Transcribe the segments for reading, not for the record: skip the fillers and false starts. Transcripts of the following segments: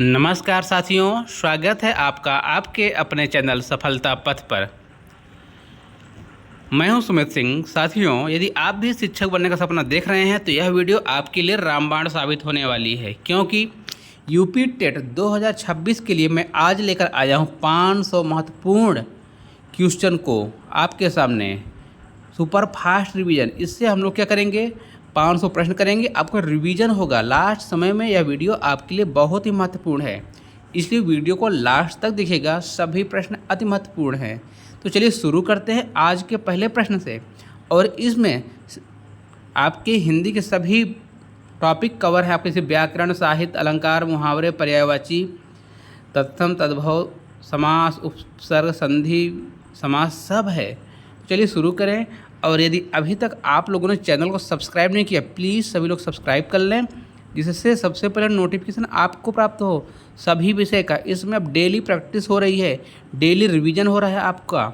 नमस्कार साथियों, स्वागत है आपका आपके अपने चैनल सफलता पथ पर। मैं हूं सुमित सिंह। साथियों, यदि आप भी शिक्षक बनने का सपना देख रहे हैं तो यह वीडियो आपके लिए रामबाण साबित होने वाली है, क्योंकि यूपी टेट 2026 के लिए मैं आज लेकर आया हूं 500 महत्वपूर्ण क्वेश्चन को आपके सामने। सुपर फास्ट रिवीजन, इससे हम लोग क्या करेंगे, 500 प्रश्न करेंगे, आपका रिवीजन होगा लास्ट समय में। यह वीडियो आपके लिए बहुत ही महत्वपूर्ण है, इसलिए वीडियो को लास्ट तक देखिएगा। सभी प्रश्न अति महत्वपूर्ण हैं। तो चलिए शुरू करते हैं आज के पहले प्रश्न से। और इसमें आपके हिंदी के सभी टॉपिक कवर है। आपके जैसे व्याकरण, साहित्य, अलंकार, मुहावरे, पर्यायवाची, तत्सम, तद्भव, समास, उपसर्ग, संधि, समास सब है। चलिए शुरू करें। और यदि अभी तक आप लोगों ने चैनल को सब्सक्राइब नहीं किया, प्लीज़ सभी लोग सब्सक्राइब कर लें, जिससे सबसे पहले नोटिफिकेशन आपको प्राप्त हो सभी विषय का। इसमें अब डेली प्रैक्टिस हो रही है, डेली रिवीजन हो रहा है आपका।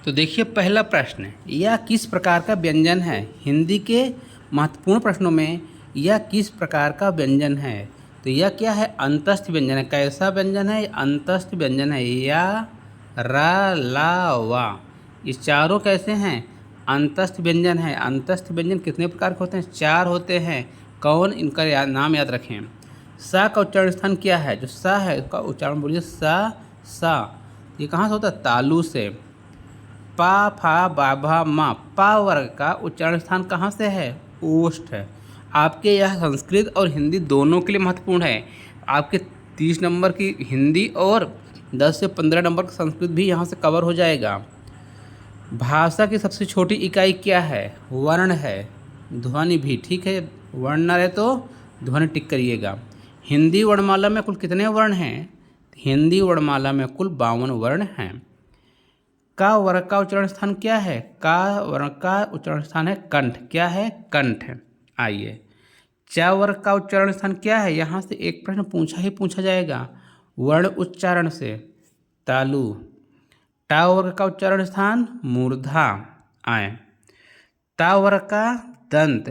तो देखिए पहला प्रश्न, यह किस प्रकार का व्यंजन है? हिंदी के महत्वपूर्ण प्रश्नों में यह किस प्रकार का व्यंजन है? तो यह क्या है? अंतस्थ व्यंजन है। कैसा व्यंजन है? अंतस्थ व्यंजन है। या, रा, ला, वा, ये चारों कैसे हैं? अंतस्थ व्यंजन है। अंतस्थ व्यंजन कितने प्रकार के होते हैं? 4 होते हैं। कौन? इनका नाम याद रखें। सा का उच्चारण स्थान क्या है? जो सा है उसका उच्चारण बोलिए सा, सा। ये कहाँ से होता है? तालु से। पा, फा, बा, भा, मा, पा वर्ग का उच्चारण स्थान कहाँ से है? ओष्ठ है। आपके यह संस्कृत और हिंदी दोनों के लिए महत्वपूर्ण है। आपके 30 नंबर की हिंदी और 10 से 15 नंबर का संस्कृत भी यहाँ से कवर हो जाएगा। भाषा की सबसे छोटी इकाई क्या है? वर्ण है। ध्वनि भी, ठीक है। वर्ण ना रहे तो ध्वनि टिक करिएगा। हिंदी वर्णमाला में कुल कितने वर्ण हैं? हिंदी वर्णमाला में कुल 52 वर्ण हैं। का वर्ग का उच्चारण स्थान क्या है? का वर्ग का उच्चारण स्थान है कंठ। क्या है? कंठ। आइए, च वर्ग का उच्चारण स्थान क्या है? यहाँ से एक प्रश्न पूछा जाएगा वर्ण उच्चारण से। तालु। टा वर्ग का उच्चारण स्थान मूर्धा। आए, ता वर्ग का दंत।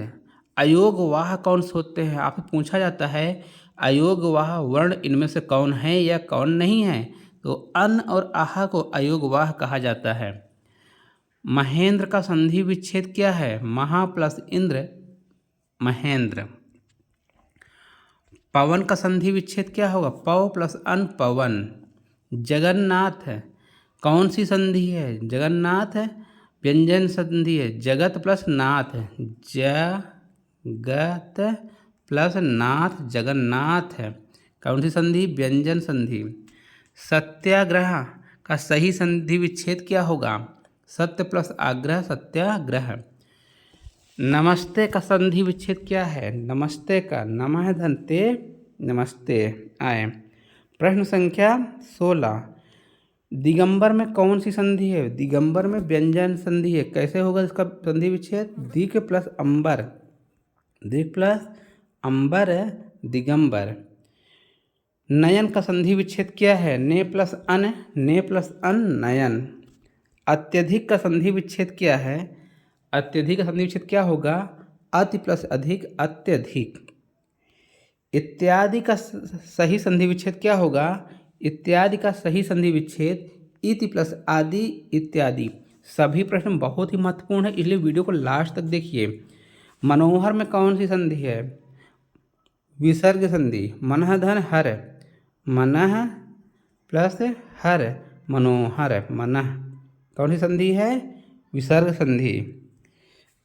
अयोग वाह कौन से होते हैं? आपसे पूछा जाता है अयोग वाह वर्ण इनमें से कौन है या कौन नहीं है? तो अन और आहा को अयोग वाह कहा जाता है। महेंद्र का संधि विच्छेद क्या है? महा प्लस इंद्र, महेंद्र। पवन का संधि विच्छेद क्या होगा? पव प्लस अन, पवन। जगन्नाथ है, कौन सी संधि है? जगन्नाथ है, व्यंजन संधि है। जगत प्लस नाथ है, जगत प्लस नाथ, जगन्नाथ है। कौन सी संधि? व्यंजन संधि। सत्याग्रह का सही संधि विच्छेद क्या होगा? सत्य प्लस आग्रह, सत्याग्रह। नमस्ते का संधि विच्छेद क्या है? नमस्ते का नमः धन्ते, नमस्ते। आए, प्रश्न संख्या 16, दिगंबर में कौन सी संधि है? दिगंबर में व्यंजन संधि है। कैसे होगा इसका संधि विच्छेद? दिक प्लस अंबर, दिक प्लस अंबर, दिगंबर। नयन का संधि विच्छेद क्या है? ने प्लस अन, ने प्लस अन, नयन। अत्यधिक का संधि विच्छेद क्या है? अत्यधिक का संधि विच्छेद क्या होगा? अति प्लस अधिक, अत्यधिक। इत्यादि का सही संधि विच्छेद क्या होगा? इत्यादि का सही संधि विच्छेद इति प्लस आदि, इत्यादि। सभी प्रश्न बहुत ही महत्वपूर्ण है, इसलिए वीडियो को लास्ट तक देखिए। मनोहर में कौन सी संधि है? विसर्ग संधि। मनः धन हर, मनः प्लस हर, मनोहर, मनः। कौन सी संधि है? विसर्ग संधि।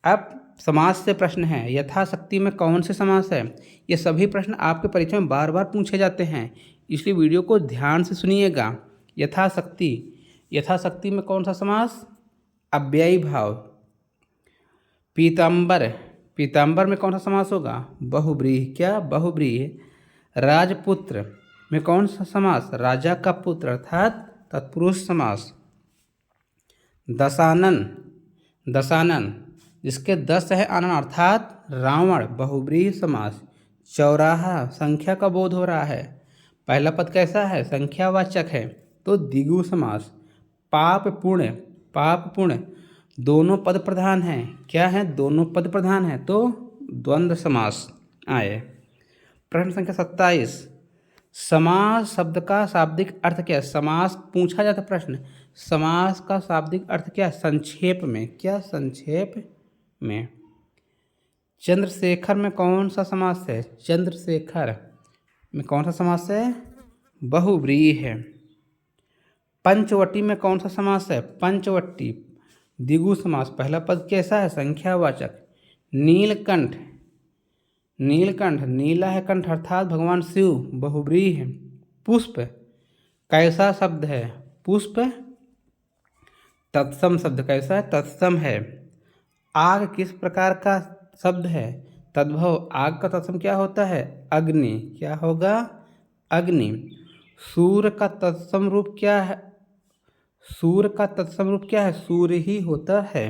अब समास से प्रश्न है। यथाशक्ति में कौन से समास है? ये सभी प्रश्न आपके परीक्षा में बार बार पूछे जाते हैं, इसलिए वीडियो को ध्यान से सुनिएगा। यथाशक्ति, यथाशक्ति में कौन सा समास? अव्ययी भाव। पीताम्बर, पीताम्बर में कौन सा समास होगा? बहुब्रीहि। क्या? बहुब्रीहि। राजपुत्र में कौन सा समास? राजा का पुत्र अर्थात तत्पुरुष समास। दशानन, दशानन जिसके 10 है आनन अर्थात रावण, बहुब्रीहि समास। चौराहा, संख्या का बोध हो रहा है। पहला पद कैसा है? संख्यावाचक है, तो द्विगु समास। पाप पुण्य, पाप पुण्य दोनों पद प्रधान हैं। क्या है? दोनों पद प्रधान हैं, तो द्वंद्व समास। आए, प्रश्न संख्या 27, समास शब्द का शाब्दिक अर्थ क्या है? समास पूछा जाता प्रश्न, समास का शाब्दिक अर्थ क्या है? संक्षेप में। क्या? संक्षेप में। चंद्रशेखर में कौन सा समास है? चंद्रशेखर में कौन सा समास है? बहुव्रीहि है। पंचवटी में कौन सा समास है? पंचवटी द्विगु समास। पहला पद कैसा है? संख्यावाचक। नीलकंठ, नीलकंठ, नीला है कंठ अर्थात भगवान शिव, बहुव्रीहि है। पुष्प कैसा शब्द है? पुष्प तत्सम शब्द। कैसा है? तत्सम है। आग किस प्रकार का शब्द है? तद्भव। आग का तत्सम क्या होता है? अग्नि। क्या होगा? अग्नि। सूर्य का तत्सम रूप क्या है? सूर्य का तत्सम रूप क्या है? सूर्य ही होता है।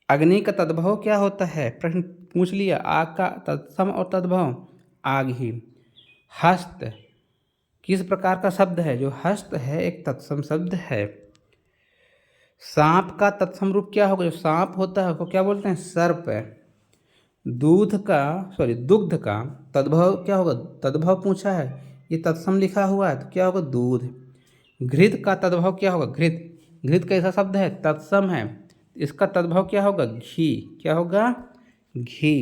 अग्नि का तद्भव क्या होता है? प्रश्न पूछ लिया। आग का तत्सम और तद्भव आग ही। हस्त किस प्रकार का शब्द है? जो हस्त है एक तत्सम शब्द है। सांप का तत्सम रूप क्या होगा? जो सांप होता है उसको क्या बोलते हैं? सर्प। दुग्ध का तद्भव क्या होगा? तद्भव पूछा है, ये तत्सम लिखा हुआ है तो क्या होगा? दूध। घृत का तद्भव क्या होगा? घृत, घृत कैसा शब्द है? तत्सम है, इसका तद्भव क्या होगा? घी। क्या होगा? घी।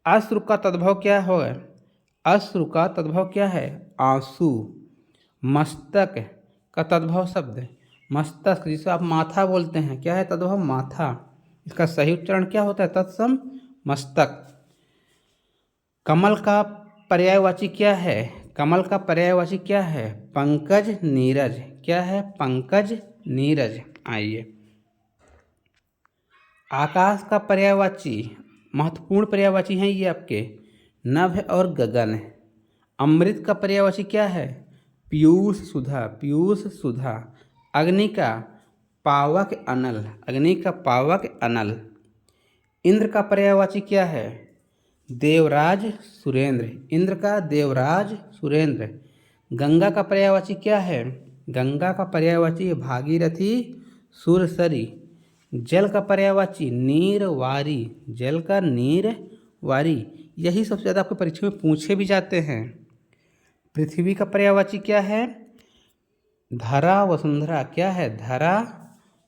अश्रु का तद्भव क्या होगा? अश्रु का तद्भव क्या है? आंसू। मस्तक का तद्भव शब्द है मस्तक, जिसे आप माथा बोलते हैं, क्या है तद्भव? माथा। इसका सही उच्चारण क्या होता है? तत्सम मस्तक। कमल का पर्यायवाची क्या है? कमल का पर्यायवाची क्या है? पंकज, नीरज। क्या है? पंकज, नीरज। आइए, आकाश का पर्यायवाची, महत्वपूर्ण पर्यायवाची हैं ये आपके, नभ और गगन। अमृत का पर्यायवाची क्या है? पीयूष, सुधा। पीयूष, सुधा। अग्नि का पावक, अनल। अग्नि का पावक, अनल। इंद्र का पर्यायवाची क्या है? देवराज, सुरेंद्र। इंद्र का देवराज, सुरेंद्र। गंगा का पर्यायवाची क्या है? गंगा का पर्यायवाची भागीरथी, सुरसरी। जल का पर्यायवाची नीरवारी। जल का नीरवारी। यही सबसे ज़्यादा आपको परीक्षा में पूछे भी जाते हैं। पृथ्वी का पर्यायवाची क्या है? धरा, वसुंधरा। क्या है? धरा,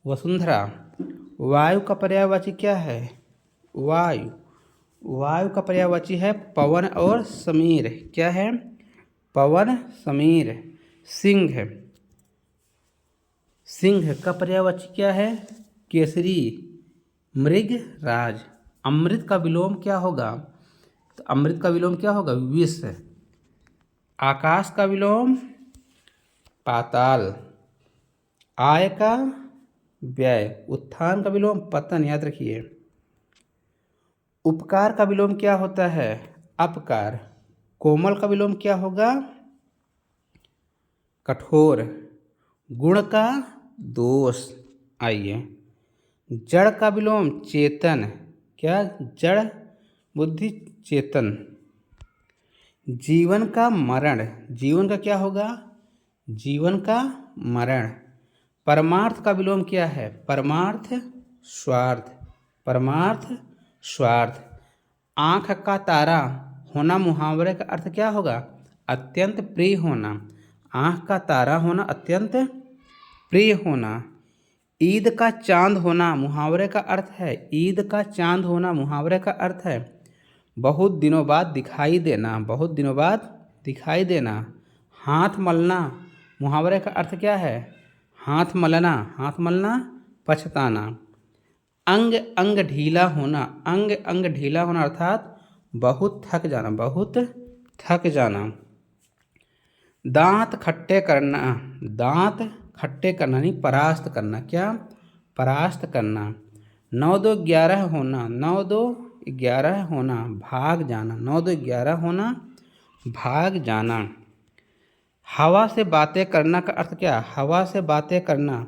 वसुंधरा। वायु का पर्यायवाची क्या है? वायु। वायु का पर्यायवाची है पवन और समीर। क्या है? पवन, समीर। सिंह, सिंह का पर्यायवाची क्या है? केसरी, मृग, राज। अमृत का विलोम क्या होगा? तो अमृत का विलोम क्या होगा? विष। आकाश का विलोम पाताल। आय का व्यय। उत्थान का विलोम पतन। याद रखिए। उपकार का विलोम क्या होता है? अपकार। कोमल का विलोम क्या होगा? कठोर। गुण का दोष। आइए, जड़ का विलोम चेतन। क्या? जड़, बुद्धि, चेतन। जीवन का मरण। जीवन का क्या होगा? जीवन का मरण। परमार्थ का विलोम क्या है? परमार्थ, स्वार्थ। परमार्थ, स्वार्थ। आँख का तारा होना मुहावरे का अर्थ क्या होगा? अत्यंत प्रिय होना। आँख का तारा होना, अत्यंत प्रिय होना। ईद का चांद होना मुहावरे का अर्थ है, ईद का चांद होना मुहावरे का अर्थ है बहुत दिनों बाद दिखाई देना। बहुत दिनों बाद दिखाई देना। हाथ मलना मुहावरे का अर्थ क्या है? हाथ मलना। हाथ मलना, पछताना। अंग अंग ढीला होना। अंग अंग ढीला होना अर्थात बहुत थक जाना। बहुत थक जाना। दांत खट्टे करना। दांत खट्टे करना नहीं, परास्त करना। क्या? परास्त करना। 9 2 11 होना। 9 2 11 होना, भाग जाना। 9 2 11 होना, भाग जाना। हवा से बातें करना का अर्थ क्या? हवा से बातें करना,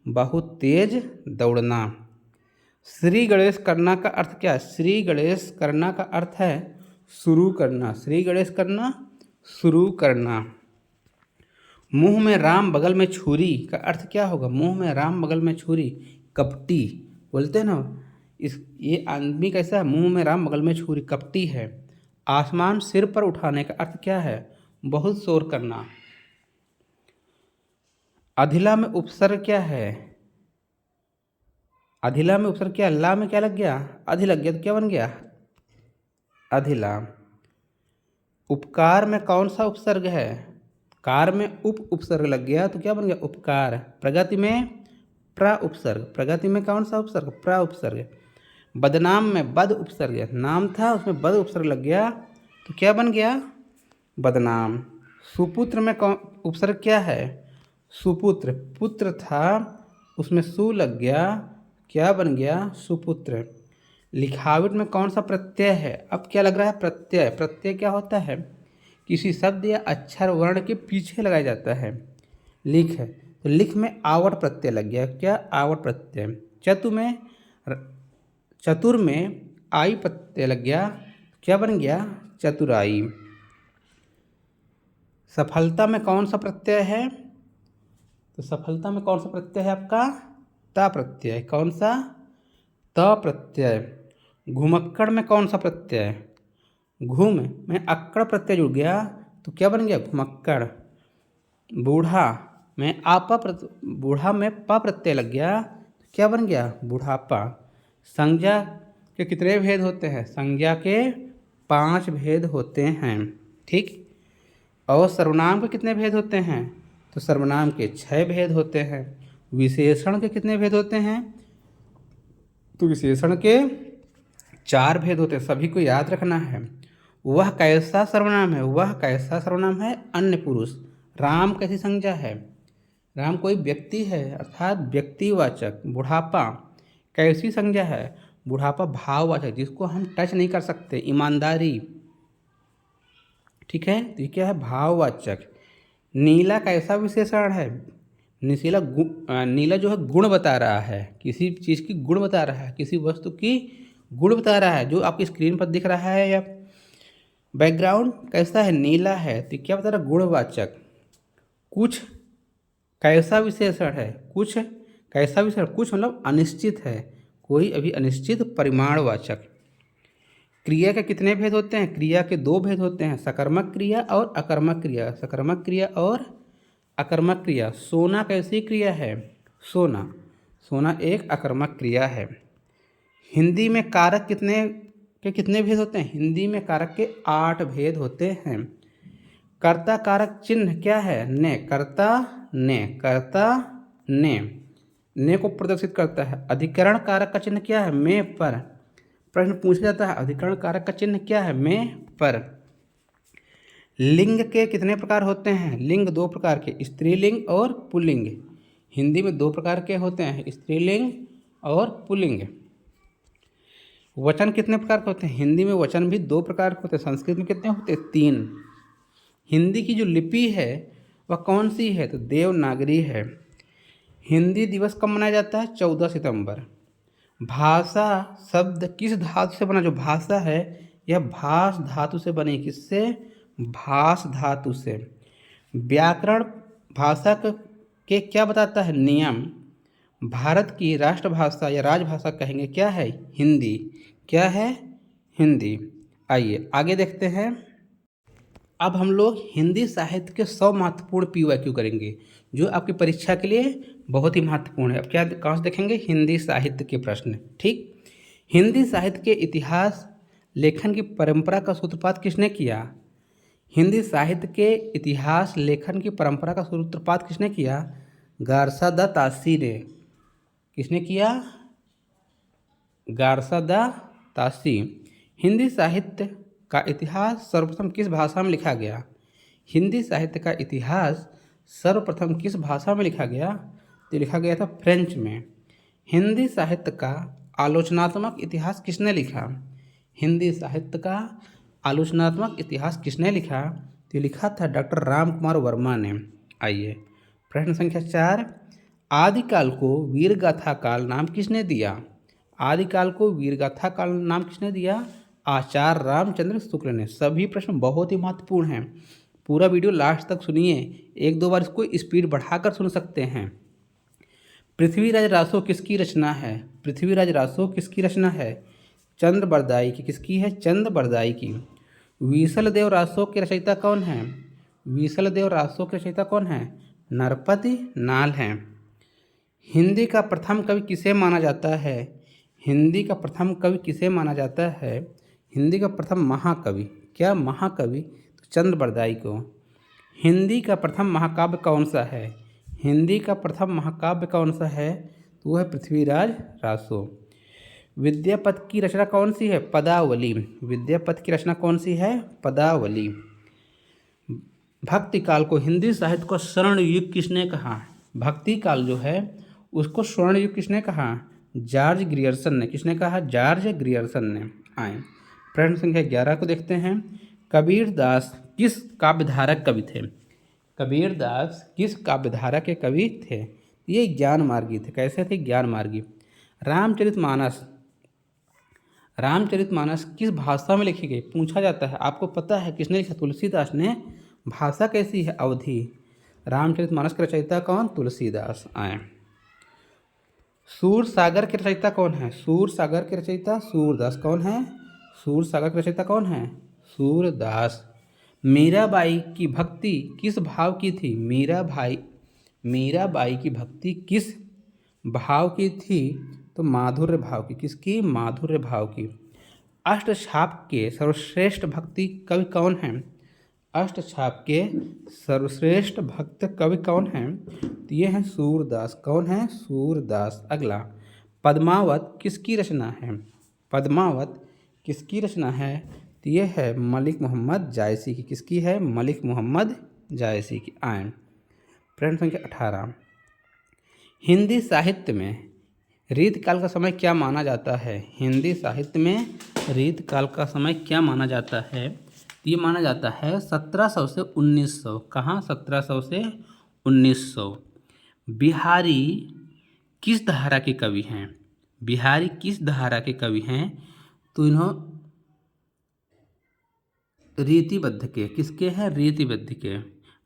बहुत तेज दौड़ना। श्री गणेश करना का अर्थ क्या? श्री गणेश करना का अर्थ है शुरू करना। श्री गणेश करना, शुरू करना। मुंह में राम बगल में छुरी का अर्थ क्या होगा? मुंह में राम बगल में छुरी, कपटी बोलते हैं ना। ये आदमी कैसा है? मुंह में राम बगल में छुरी, कपटी है। आसमान सिर पर उठाने का अर्थ क्या है? बहुत शोर करना। अधिला में उपसर्ग क्या है? अधिला में उपसर्ग क्या? ला में क्या लग गया? अधि लग गया तो क्या बन गया? अधिला। उपकार में कौन सा उपसर्ग है? कार में उपसर्ग लग गया तो क्या बन गया? उपकार। प्रगति में प्र उपसर्ग, प्रगति में कौन सा उपसर्ग? प्र उपसर्ग। बदनाम में बद उपसर्ग, नाम था उसमें बद उपसर्ग लग गया तो क्या बन गया? बदनाम। सुपुत्र में कौन उपसर्ग क्या है? सुपुत्र, पुत्र था उसमें सु लग गया, क्या बन गया? सुपुत्र। लिखावट में कौन सा प्रत्यय है? अब क्या लग रहा है? प्रत्यय। प्रत्यय क्या होता है? किसी शब्द या अक्षर वर्ण के पीछे लगाया जाता है। लिख है तो लिख में आवट प्रत्यय लग गया, क्या? आवट प्रत्यय। चतुर में आई प्रत्यय लग गया, क्या बन गया? चतुराई। सफलता में कौन सा प्रत्यय है? तो सफलता में कौन सा प्रत्यय है आपका? ता प्रत्यय। कौन सा? त प्रत्यय। घुमक्कड़ में कौन सा प्रत्यय? घुम में अक्कड़ प्रत्यय जुड़ गया तो क्या बन गया? घुमक्कड़। बूढ़ा में बूढ़ा में प प्रत्यय लग गया तो क्या बन गया? बुढ़ापा। संज्ञा के कितने भेद होते हैं? संज्ञा के 5 भेद होते हैं, ठीक। और सर्वनाम के कितने भेद होते हैं? तो सर्वनाम के 6 भेद होते हैं। विशेषण के कितने भेद होते हैं? तो विशेषण के 4 भेद होते हैं, सभी को याद रखना है। वह कैसा सर्वनाम है? वह कैसा सर्वनाम है? अन्य पुरुष। राम कैसी संज्ञा है? राम कोई व्यक्ति है अर्थात व्यक्तिवाचक। बुढ़ापा कैसी संज्ञा है? बुढ़ापा भाववाचक, जिसको हम टच नहीं कर सकते। ईमानदारी, ठीक है, तो ये क्या है? भाववाचक। नीला कैसा विशेषण है? नीला जो है गुण बता रहा है, किसी चीज़ की गुण बता रहा है, किसी वस्तु की गुण बता रहा है, जो आपकी स्क्रीन पर दिख रहा है या बैकग्राउंड कैसा है? नीला है, तो क्या बता रहा? गुणवाचक। कुछ कैसा विशेषण है? कुछ कैसा विशेषण? कुछ मतलब अनिश्चित है, कोई अभी अनिश्चित परिमाणवाचक। क्रिया के कितने भेद होते हैं? क्रिया के 2 भेद होते हैं, सकर्मक क्रिया और अकर्मक क्रिया। सकर्मक क्रिया और अकर्मक क्रिया। सोना कैसी क्रिया है? सोना, सोना एक अकर्मक क्रिया है। हिंदी में कारक कितने भेद होते हैं? हिंदी में कारक के 8 भेद होते हैं। कर्ता कारक चिन्ह क्या है? ने। कर्ता ने, कर्ता ने को प्रदर्शित करता है। अधिकरण कारक का चिन्ह क्या है? में पर। प्रश्न पूछा जाता है अधिकरण कारक का चिन्ह क्या है? में पर। लिंग के कितने प्रकार होते हैं? लिंग 2 प्रकार के, स्त्रीलिंग और पुल्लिंग। हिंदी में 2 प्रकार के होते हैं, स्त्रीलिंग और पुल्लिंग। वचन कितने प्रकार के होते हैं? हिंदी में वचन भी 2 प्रकार के होते हैं। संस्कृत में कितने होते हैं? 3। हिंदी की जो लिपि है वह कौन सी है? तो देवनागरी है। हिंदी दिवस कब मनाया जाता है? 14 सितंबर। भाषा शब्द किस धातु से बना? जो भाषा है यह भाष धातु से बनी। किससे? भाष धातु से। व्याकरण भाषा के क्या बताता है? नियम। भारत की राष्ट्रभाषा या राजभाषा कहेंगे क्या है? हिंदी। क्या है? हिंदी। आइए आगे देखते हैं। अब हम लोग हिंदी साहित्य के 100 महत्वपूर्ण PYQ करेंगे, जो आपकी परीक्षा के लिए बहुत ही महत्वपूर्ण है। अब क्या कहाँ से देखेंगे? हिंदी साहित्य के प्रश्न, ठीक। हिंदी साहित्य के इतिहास लेखन की परंपरा का सूत्रपात किसने किया? हिंदी साहित्य के इतिहास लेखन की परंपरा का सूत्रपात किसने किया? गारसा द तासी ने। किसने किया? गारसा द तासी। हिंदी साहित्य का इतिहास सर्वप्रथम किस भाषा में लिखा गया? हिंदी साहित्य का इतिहास सर्वप्रथम किस भाषा में लिखा गया? तो लिखा गया था फ्रेंच में। हिंदी साहित्य का आलोचनात्मक इतिहास किसने लिखा? हिंदी साहित्य का आलोचनात्मक इतिहास किसने लिखा? तो लिखा था डॉक्टर राम कुमार वर्मा ने। आइए प्रश्न संख्या 4। आदिकाल को वीरगाथा काल नाम किसने दिया? आदिकाल को वीरगाथा काल नाम किसने दिया? आचार्य रामचंद्र शुक्ल ने। सभी प्रश्न बहुत ही महत्वपूर्ण हैं, पूरा वीडियो लास्ट तक सुनिए। 1-2 बार इसको स्पीड बढ़ाकर सुन सकते हैं। पृथ्वीराज रासो किसकी रचना है? पृथ्वीराज रासो किसकी रचना है? चंद्र बरदाई की। किसकी है? चंद्र बरदाई की। विशलदेव रासो के रचयिता कौन है? विशलदेव रासो के रचयिता कौन है? नरपति नाल हैं। हिंदी का प्रथम कवि किसे माना जाता है? हिंदी का प्रथम कवि किसे माना जाता है? हिंदी का प्रथम महाकवि, क्या महाकवि? तो चंद्र बरदाई को। हिंदी का प्रथम महाकाव्य कौन सा है? हिंदी का प्रथम महाकाव्य कौन सा है? तो वह है पृथ्वीराज रासो। विद्यापति की रचना कौन सी है? पदावली। विद्यापति की रचना कौन सी है? पदावली। भक्ति काल को हिंदी साहित्य को स्वर्ण युग किसने कहा? भक्ति काल जो है उसको स्वर्ण युग किसने कहा? जॉर्ज ग्रियर्सन ने। किसने कहा? जॉर्ज ग्रियर्सन ने। आए प्रश्न संख्या 11 को देखते हैं। कबीर दास किस काव्यधारा कवि थे? कबीर दास किस काव्यधारा के कवि थे? ये ज्ञान मार्गी थे। कैसे थे? ज्ञान मार्गी। रामचरितमानस, रामचरितमानस किस भाषा में लिखी गई? पूछा जाता है। आपको पता है किसने लिखा? तुलसीदास ने। भाषा कैसी है? अवधी। रामचरितमानस के रचयिता कौन? तुलसीदास। आए सूर सागर के रचयिता कौन है? सूर सागर के रचयिता सूरदास। कौन है? सूर सागर के रचयिता कौन है? सूरदास। मीराबाई की भक्ति किस भाव की थी? मीराबाई की भक्ति किस भाव की थी? तो माधुर्य भाव की। किसकी? माधुर्य भाव की। अष्टछाप के सर्वश्रेष्ठ भक्ति कवि कौन हैं? अष्टछाप के सर्वश्रेष्ठ भक्त कवि कौन हैं? तो ये हैं सूरदास। कौन है? सूरदास। अगला, पद्मावत किसकी रचना है? पद्मावत किसकी रचना है? तो ये है मलिक मोहम्मद जायसी की। किसकी है? मलिक मोहम्मद जायसी की। आए प्रश्न संख्या 18। हिंदी साहित्य में रीतकाल का समय क्या माना जाता है? हिंदी साहित्य में रीतकाल का समय क्या माना जाता है? ये माना जाता है 1700 से 1900। कहाँ? 1700 से 1900। बिहारी किस धारा के कवि हैं? बिहारी किस धारा के कवि हैं? तो इन्हों रीतिबद्ध के। किसके हैं? रीतिबद्ध के।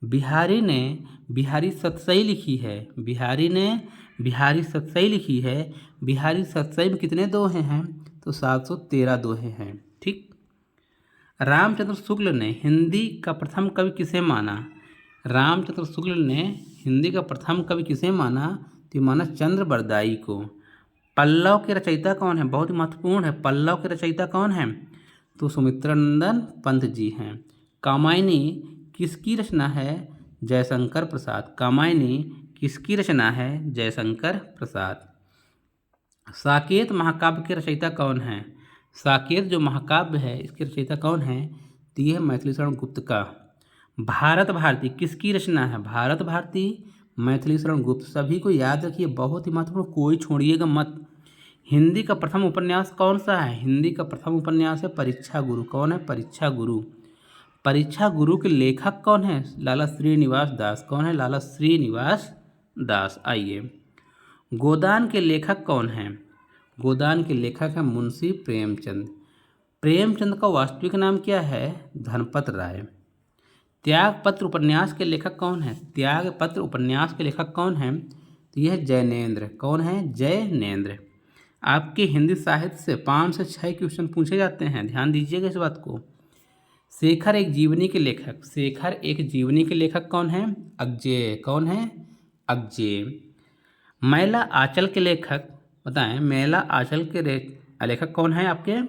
बिहारी ने बिहारी सतसई लिखी है। बिहारी ने बिहारी सतसई लिखी है। बिहारी सतसई में कितने दोहे हैं? तो 713 दोहे हैं। ठीक। रामचंद्र शुक्ल ने हिंदी का प्रथम कवि किसे माना? रामचंद्र शुक्ल ने हिंदी का प्रथम कवि किसे माना? तो माना चंद्र बरदाई को। पल्लव के रचयिता कौन है? बहुत ही महत्वपूर्ण है। पल्लव के रचयिता कौन है? तो सुमित्रानंदन पंत जी हैं। कामायनी किसकी रचना है? जयशंकर प्रसाद। कामायनी किसकी रचना है? जयशंकर प्रसाद। साकेत महाकाव्य के रचयिता कौन है? साकेत जो महाकाव्य है इसके रचयिता कौन है? तो ये है मैथिली शरण गुप्त का। भारत भारती किसकी रचना है? भारत भारती मैथिली शरण गुप्त। सभी को याद रखिए, बहुत ही महत्वपूर्ण, कोई छोड़िएगा मत। हिंदी का प्रथम उपन्यास कौन सा है? हिंदी का प्रथम उपन्यास है परीक्षा गुरु। कौन है? परीक्षा गुरु। परीक्षा गुरु के लेखक कौन है? लाला श्रीनिवास दास। कौन है? लाला श्रीनिवास दास। आइए, गोदान के लेखक कौन हैं? गोदान के लेखक हैं मुंशी प्रेमचंद। प्रेमचंद का वास्तविक नाम क्या है? धनपत राय। त्यागपत्र उपन्यास के लेखक कौन है? त्यागपत्र उपन्यास के लेखक कौन हैं? तो यह जैनेन्द्र। कौन है? जैनेन्द्र। आपके हिंदी साहित्य से 5 से 6 क्वेश्चन पूछे जाते हैं, ध्यान दीजिएगा इस बात को। शेखर एक जीवनी के लेखक। शेखर एक जीवनी के लेखक कौन है? अज्ञेय। कौन है? अज्ञेय। मैला आंचल के लेखक बताएं। मैला आंचल के लेखक कौन है आपके?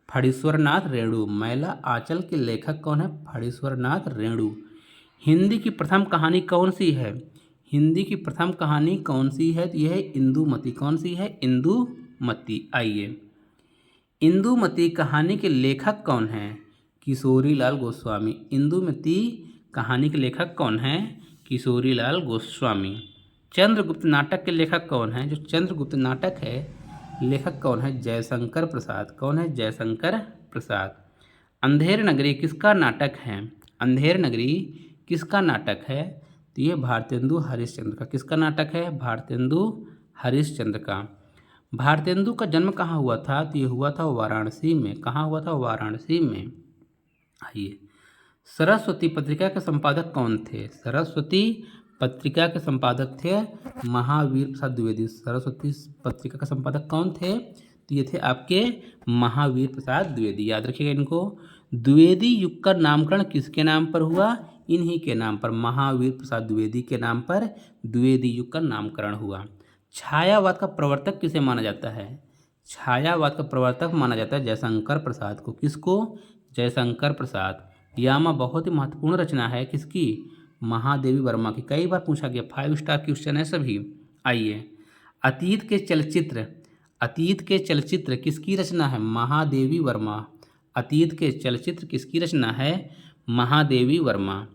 फणीश्वरनाथ रेणु। मैला आंचल के लेखक कौन है? फणीश्वरनाथ रेणु। हिंदी की प्रथम कहानी कौन सी है? हिंदी की प्रथम कहानी कौन सी है? तो यह है इंदुमती। कौन सी है? इंदुमती। आइए, इंदुमती कहानी के लेखक कौन हैं? किशोरीलाल गोस्वामी। इंदुमती कहानी के लेखक कौन हैं? किशोरीलाल गोस्वामी। चंद्रगुप्त नाटक के लेखक कौन हैं? जो चंद्रगुप्त नाटक है लेखक कौन है? जयशंकर प्रसाद। कौन है? जयशंकर प्रसाद। अंधेर नगरी किसका नाटक है? अंधेर नगरी किसका नाटक है? तो ये भारतेंदु हरिश्चंद्र का। किसका नाटक है? भारतेंदु हरिश्चंद्र का। भारतेंदु का जन्म कहाँ हुआ था? तो ये हुआ था वाराणसी में। कहाँ हुआ था? वाराणसी में। आइए, सरस्वती पत्रिका के संपादक कौन थे? सरस्वती पत्रिका के संपादक थे महावीर प्रसाद द्विवेदी। सरस्वती पत्रिका के संपादक कौन थे? तो ये थे आपके महावीर प्रसाद द्विवेदी। याद रखिएगा इनको। द्विवेदी युग का नामकरण किसके नाम पर हुआ? इन्हीं के नाम पर, महावीर प्रसाद द्विवेदी के नाम पर द्विवेदी युग का नामकरण हुआ। छायावाद का प्रवर्तक किसे माना जाता है? छायावाद का प्रवर्तक माना जाता है जयशंकर प्रसाद को। किसको? जयशंकर प्रसाद। यामा बहुत ही महत्वपूर्ण रचना है किसकी? महादेवी वर्मा की। कई बार पूछा गया, 5 स्टार क्वेश्चन है सभी। आइए, अतीत के चलचित्र किसकी रचना है? महादेवी वर्मा। अतीत के चलचित्र किसकी रचना है? महादेवी वर्मा।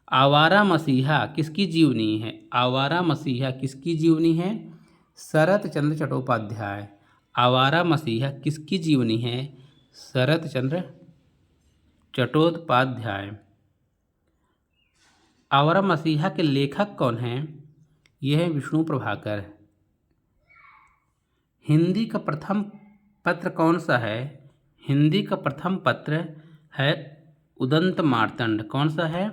आवारा मसीहा किसकी जीवनी है? आवारा मसीहा किसकी जीवनी है? शरत चंद्र चट्टोपाध्याय। आवारा मसीहा किसकी जीवनी है? शरत चंद्र चट्टोपाध्याय। आवारा मसीहा के लेखक कौन हैं? यह है विष्णु प्रभाकर। हिंदी का प्रथम पत्र कौन सा है? हिंदी का प्रथम पत्र है उदंत मार्तंड। कौन सा है?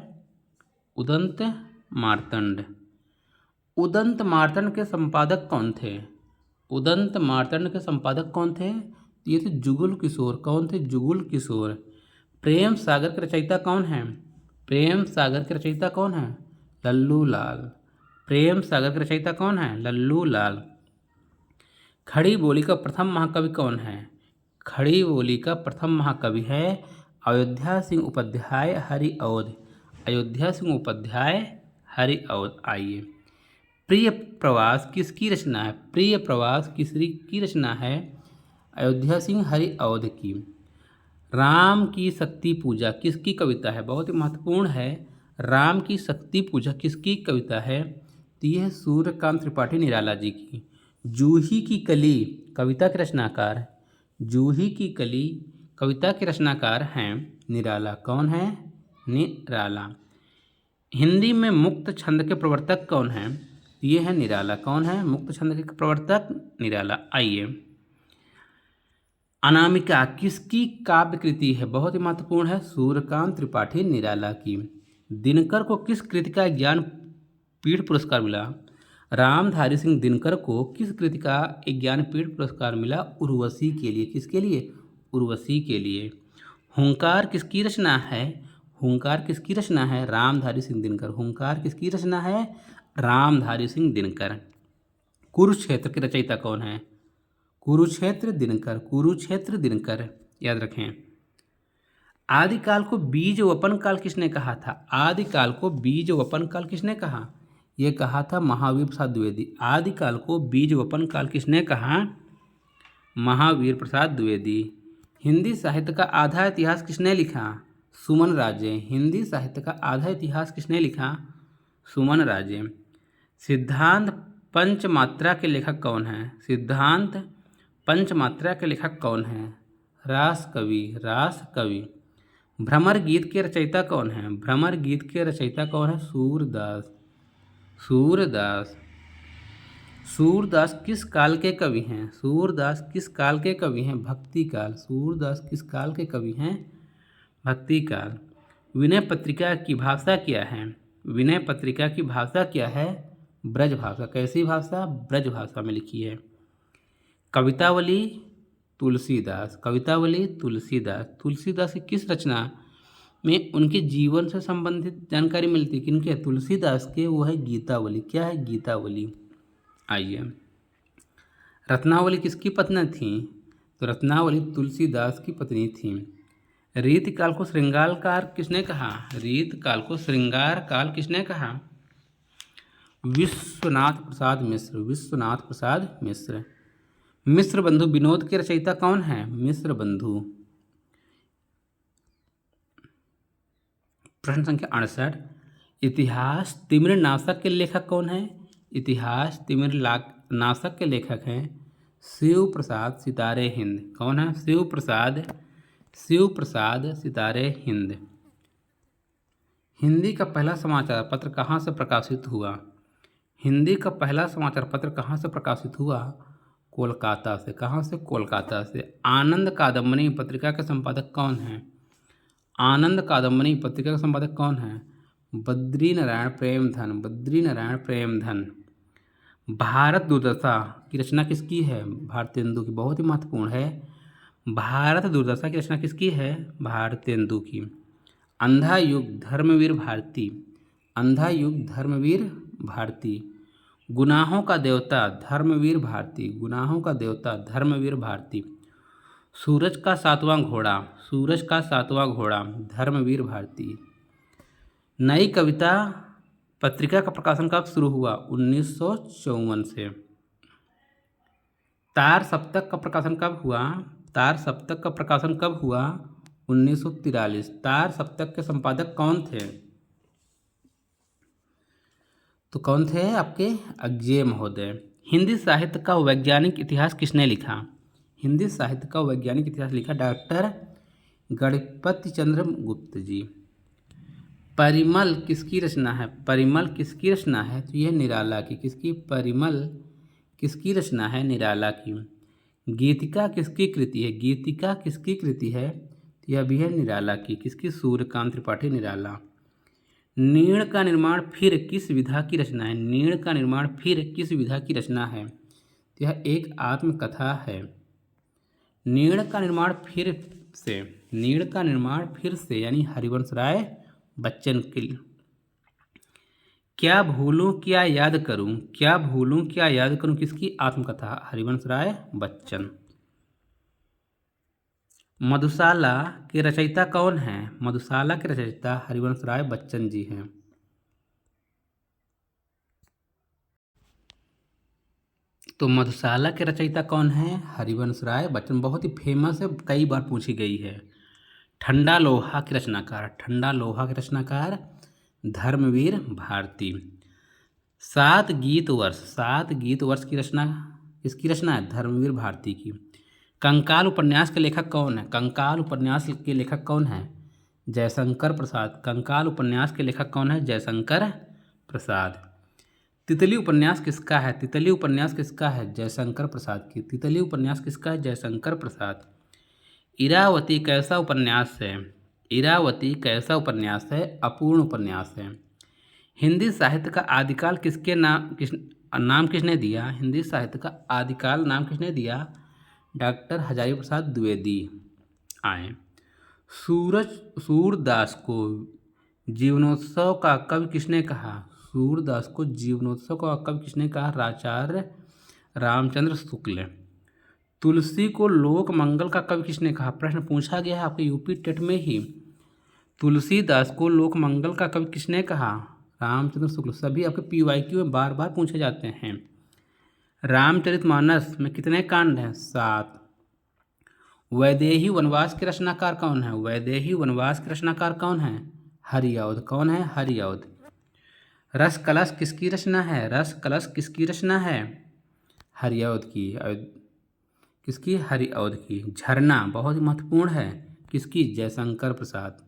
उदंत मार्तंड। उदंत मार्तंड के संपादक कौन थे? उदंत मार्तंड के संपादक कौन थे? ये थे जुगुल किशोर। कौन थे? जुगुल किशोर। प्रेम सागर के रचयिता कौन हैं? प्रेम सागर के रचयिता कौन हैं? लल्लू लाल। प्रेम सागर के रचयिता कौन हैं? लल्लू लाल। खड़ी बोली का प्रथम महाकवि कौन है? खड़ी बोली का प्रथम महाकवि है अयोध्या सिंह उपाध्याय हरिऔध। अयोध्या सिंह उपाध्याय हरिऔध। आइए, प्रिय प्रवास किसकी रचना है? प्रिय प्रवास किसकी रचना है? अयोध्या सिंह हरिऔध की। राम की शक्ति पूजा किसकी कविता है? बहुत ही महत्वपूर्ण है। राम की शक्ति पूजा किसकी कविता है? तो यह है सूर्यकांत त्रिपाठी निराला जी की। जूही की कली कविता के रचनाकार, जूही की कली कविता के रचनाकार हैं निराला। कौन है? निराला। हिंदी में मुक्त छंद के प्रवर्तक कौन हैं? ये है निराला। कौन है मुक्त छंद के प्रवर्तक? निराला। आइए, अनामिका किसकी काव्य कृति है? बहुत ही महत्वपूर्ण है, सूर्यकांत त्रिपाठी निराला की। दिनकर को किस कृति का ज्ञानपीठ पुरस्कार मिला? रामधारी सिंह दिनकर को किस कृति का ज्ञानपीठ पुरस्कार मिला? उर्वशी के लिए। किसके लिए? उर्वशी के लिए। हुंकार किसकी रचना है? हुंकार किसकी रचना है? रामधारी सिंह दिनकर। हुंकार किसकी रचना है? रामधारी सिंह दिनकर। कुरुक्षेत्र के रचयिता कौन है? कुरुक्षेत्र दिनकर। कुरुक्षेत्र दिनकर। याद रखें। आदिकाल को बीज वपन काल किसने कहा था? आदिकाल को बीज वपन काल किसने कहा? यह कहा था महावीर प्रसाद द्विवेदी। आदिकाल को बीज वपन काल किसने कहा? महावीर प्रसाद द्विवेदी। हिंदी साहित्य का आधा इतिहास किसने लिखा? सुमन राजे। हिंदी साहित्य का आधा इतिहास किसने लिखा? सुमन राजे। सिद्धांत पंचमात्रा के लेखक कौन हैं? सिद्धांत पंचमात्रा के लेखक कौन हैं? रास कवि। रास कवि। भ्रमर गीत के रचयिता कौन हैं? भ्रमर गीत के रचयिता कौन है? सूरदास। सूरदास। सूरदास किस काल के कवि हैं? सूरदास किस काल के कवि हैं? भक्ति काल। सूरदास किस काल के कवि हैं? भक्ति काल। विनय पत्रिका की भाषा क्या है? विनय पत्रिका की भाषा क्या है? ब्रज भाषा। कैसी भाषा? ब्रज भाषा में लिखी है। कवितावली तुलसीदास। कवितावली तुलसीदास। तुलसीदास की किस रचना में उनके जीवन से संबंधित जानकारी मिलती है? किनके? तुलसीदास के। वो है गीतावली। क्या है? गीतावली। आइए, रत्नावली किसकी पत्नी थी? तो रत्नावली तुलसीदास की पत्नी थी। रीतकाल को श्रृंगारकाल किसने कहा? रीतकाल को श्रृंगार काल किसने कहा? विश्वनाथ प्रसाद मिश्र। विश्वनाथ प्रसाद मिश्र। मिश्र बंधु विनोद के रचयिता कौन है? मिश्र बंधु। प्रश्न संख्या 68। इतिहास तिमिर नाशक के लेखक कौन है? इतिहास तिमिर नाशक के लेखक हैं शिव प्रसाद सितारे हिंद। कौन है? शिव प्रसाद। शिव प्रसाद सितारे हिंद। हिंदी का पहला समाचार पत्र कहाँ से प्रकाशित हुआ? हिंदी का पहला समाचार पत्र कहाँ से प्रकाशित हुआ? कोलकाता से। कहाँ से? कोलकाता से। आनंद कादम्बनी पत्रिका के संपादक कौन हैं? आनंद कादम्बनी पत्रिका का संपादक कौन है? बद्री नारायण प्रेमधन। बद्री नारायण प्रेमधन। भारत दुर्दशा की रचना किसकी है? भारतेंदु की। बहुत ही महत्वपूर्ण है। भारत दुर्दशा की रचना किसकी है? भारतेंदु की। अंधा युग धर्मवीर भारती। अंधा युग धर्मवीर भारती। गुनाहों का देवता धर्मवीर भारती। गुनाहों का देवता धर्मवीर भारती। सूरज का सातवां घोड़ा। सूरज का सातवां घोड़ा धर्मवीर भारती। नई कविता पत्रिका का प्रकाशन कब शुरू हुआ? 1954 से। तार सप्तक का प्रकाशन कब हुआ? तार सप्तक का प्रकाशन कब हुआ? 1943। तार सप्तक के संपादक कौन थे? तो कौन थे आपके? अज्ञे महोदय। हिंदी साहित्य का वैज्ञानिक इतिहास किसने लिखा? हिंदी साहित्य का वैज्ञानिक इतिहास लिखा डॉक्टर गणपति चंद्र गुप्त जी। परिमल किसकी रचना है? परिमल किसकी रचना है? तो यह निराला की। किसकी? परिमल किसकी रचना है? निराला की। गीतिका किसकी कृति है? गीतिका किसकी कृति है? तो यह भी है निराला की। किसकी? सूर्यकांत त्रिपाठी निराला। नीड़ का निर्माण फिर किस विधा की रचना है? नीड़ का निर्माण फिर किस विधा की रचना है? तो यह एक आत्मकथा है। नीड़ का निर्माण फिर से। नीड़ का निर्माण फिर से यानी हरिवंश राय बच्चन के। क्या भूलूं क्या याद करूं? क्या भूलूं क्या याद करूं किसकी आत्मकथा? हरिवंश राय बच्चन। मधुशाला के रचयिता कौन हैं? मधुशाला के रचयिता हरिवंश राय बच्चन जी हैं। तो मधुशाला के रचयिता कौन हैं? हरिवंश राय बच्चन। बहुत ही फेमस है, कई बार पूछी गई है। ठंडा लोहा के रचनाकार। ठंडा लोहा के रचनाकार धर्मवीर भारती। सात गीत वर्ष। सात गीत वर्ष की रचना किसकी रचना है? धर्मवीर भारती की। कंकाल उपन्यास के लेखक कौन है? कंकाल उपन्यास के लेखक कौन है? जयशंकर प्रसाद। कंकाल उपन्यास के लेखक कौन है? जयशंकर प्रसाद। तितली उपन्यास किसका है? तितली उपन्यास किसका है? जयशंकर प्रसाद की। तितली उपन्यास किसका है? जयशंकर प्रसाद। इरावती कैसा उपन्यास है? इरावती कैसा उपन्यास है? अपूर्ण उपन्यास है। हिंदी साहित्य का आदिकाल किसके नाम किसने दिया? हिंदी साहित्य का आदिकाल नाम किसने दिया? डॉक्टर हजारी प्रसाद द्विवेदी आए। सूरदास को जीवनोत्सव का कवि किसने कहा? सूरदास को जीवनोत्सव का कवि किसने कहा? आचार्य रामचंद्र शुक्ल। तुलसी को लोक मंगल का कवि किसने कहा? प्रश्न पूछा गया है आपके यूपी टेट में ही। तुलसीदास को लोक मंगल का कवि किसने कहा? रामचंद्र शुक्ल। सभी आपके PYQ में बार बार पूछे जाते हैं। रामचरितमानस में कितने कांड हैं? 7। वैदेही वनवास के रचनाकार कौन है? वैदेही वनवास के रचनाकार कौन है? हरिऔध। कौन है? हरिऔध। रस कलश किसकी रचना है? रस कलश किसकी रचना है? हरिऔध की। किसकी? हरिऔध की। झरना बहुत ही महत्वपूर्ण है। किसकी? जयशंकर प्रसाद।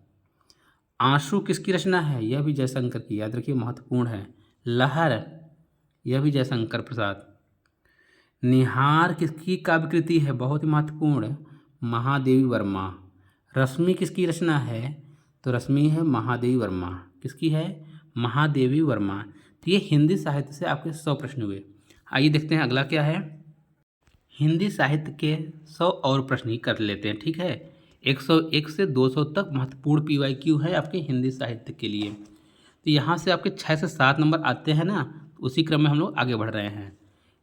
आंसू किसकी रचना है? यह भी जयशंकर की। याद रखिए, महत्वपूर्ण है। लहर यह भी जयशंकर प्रसाद। निहार किसकी काव्य कृति है? बहुत ही महत्वपूर्ण, महादेवी वर्मा। रश्मि किसकी रचना है? तो रश्मि है महादेवी वर्मा। किसकी है? महादेवी वर्मा। तो ये हिंदी साहित्य से आपके 100 प्रश्न हुए। आइए देखते हैं अगला क्या है। हिंदी साहित्य के 100 और प्रश्न ही कर लेते हैं, ठीक है। 101 से 200 तक महत्वपूर्ण PYQ है आपके हिंदी साहित्य के लिए। तो यहाँ से आपके 6 से 7 नंबर आते हैं ना, उसी क्रम में हम लोग आगे बढ़ रहे हैं।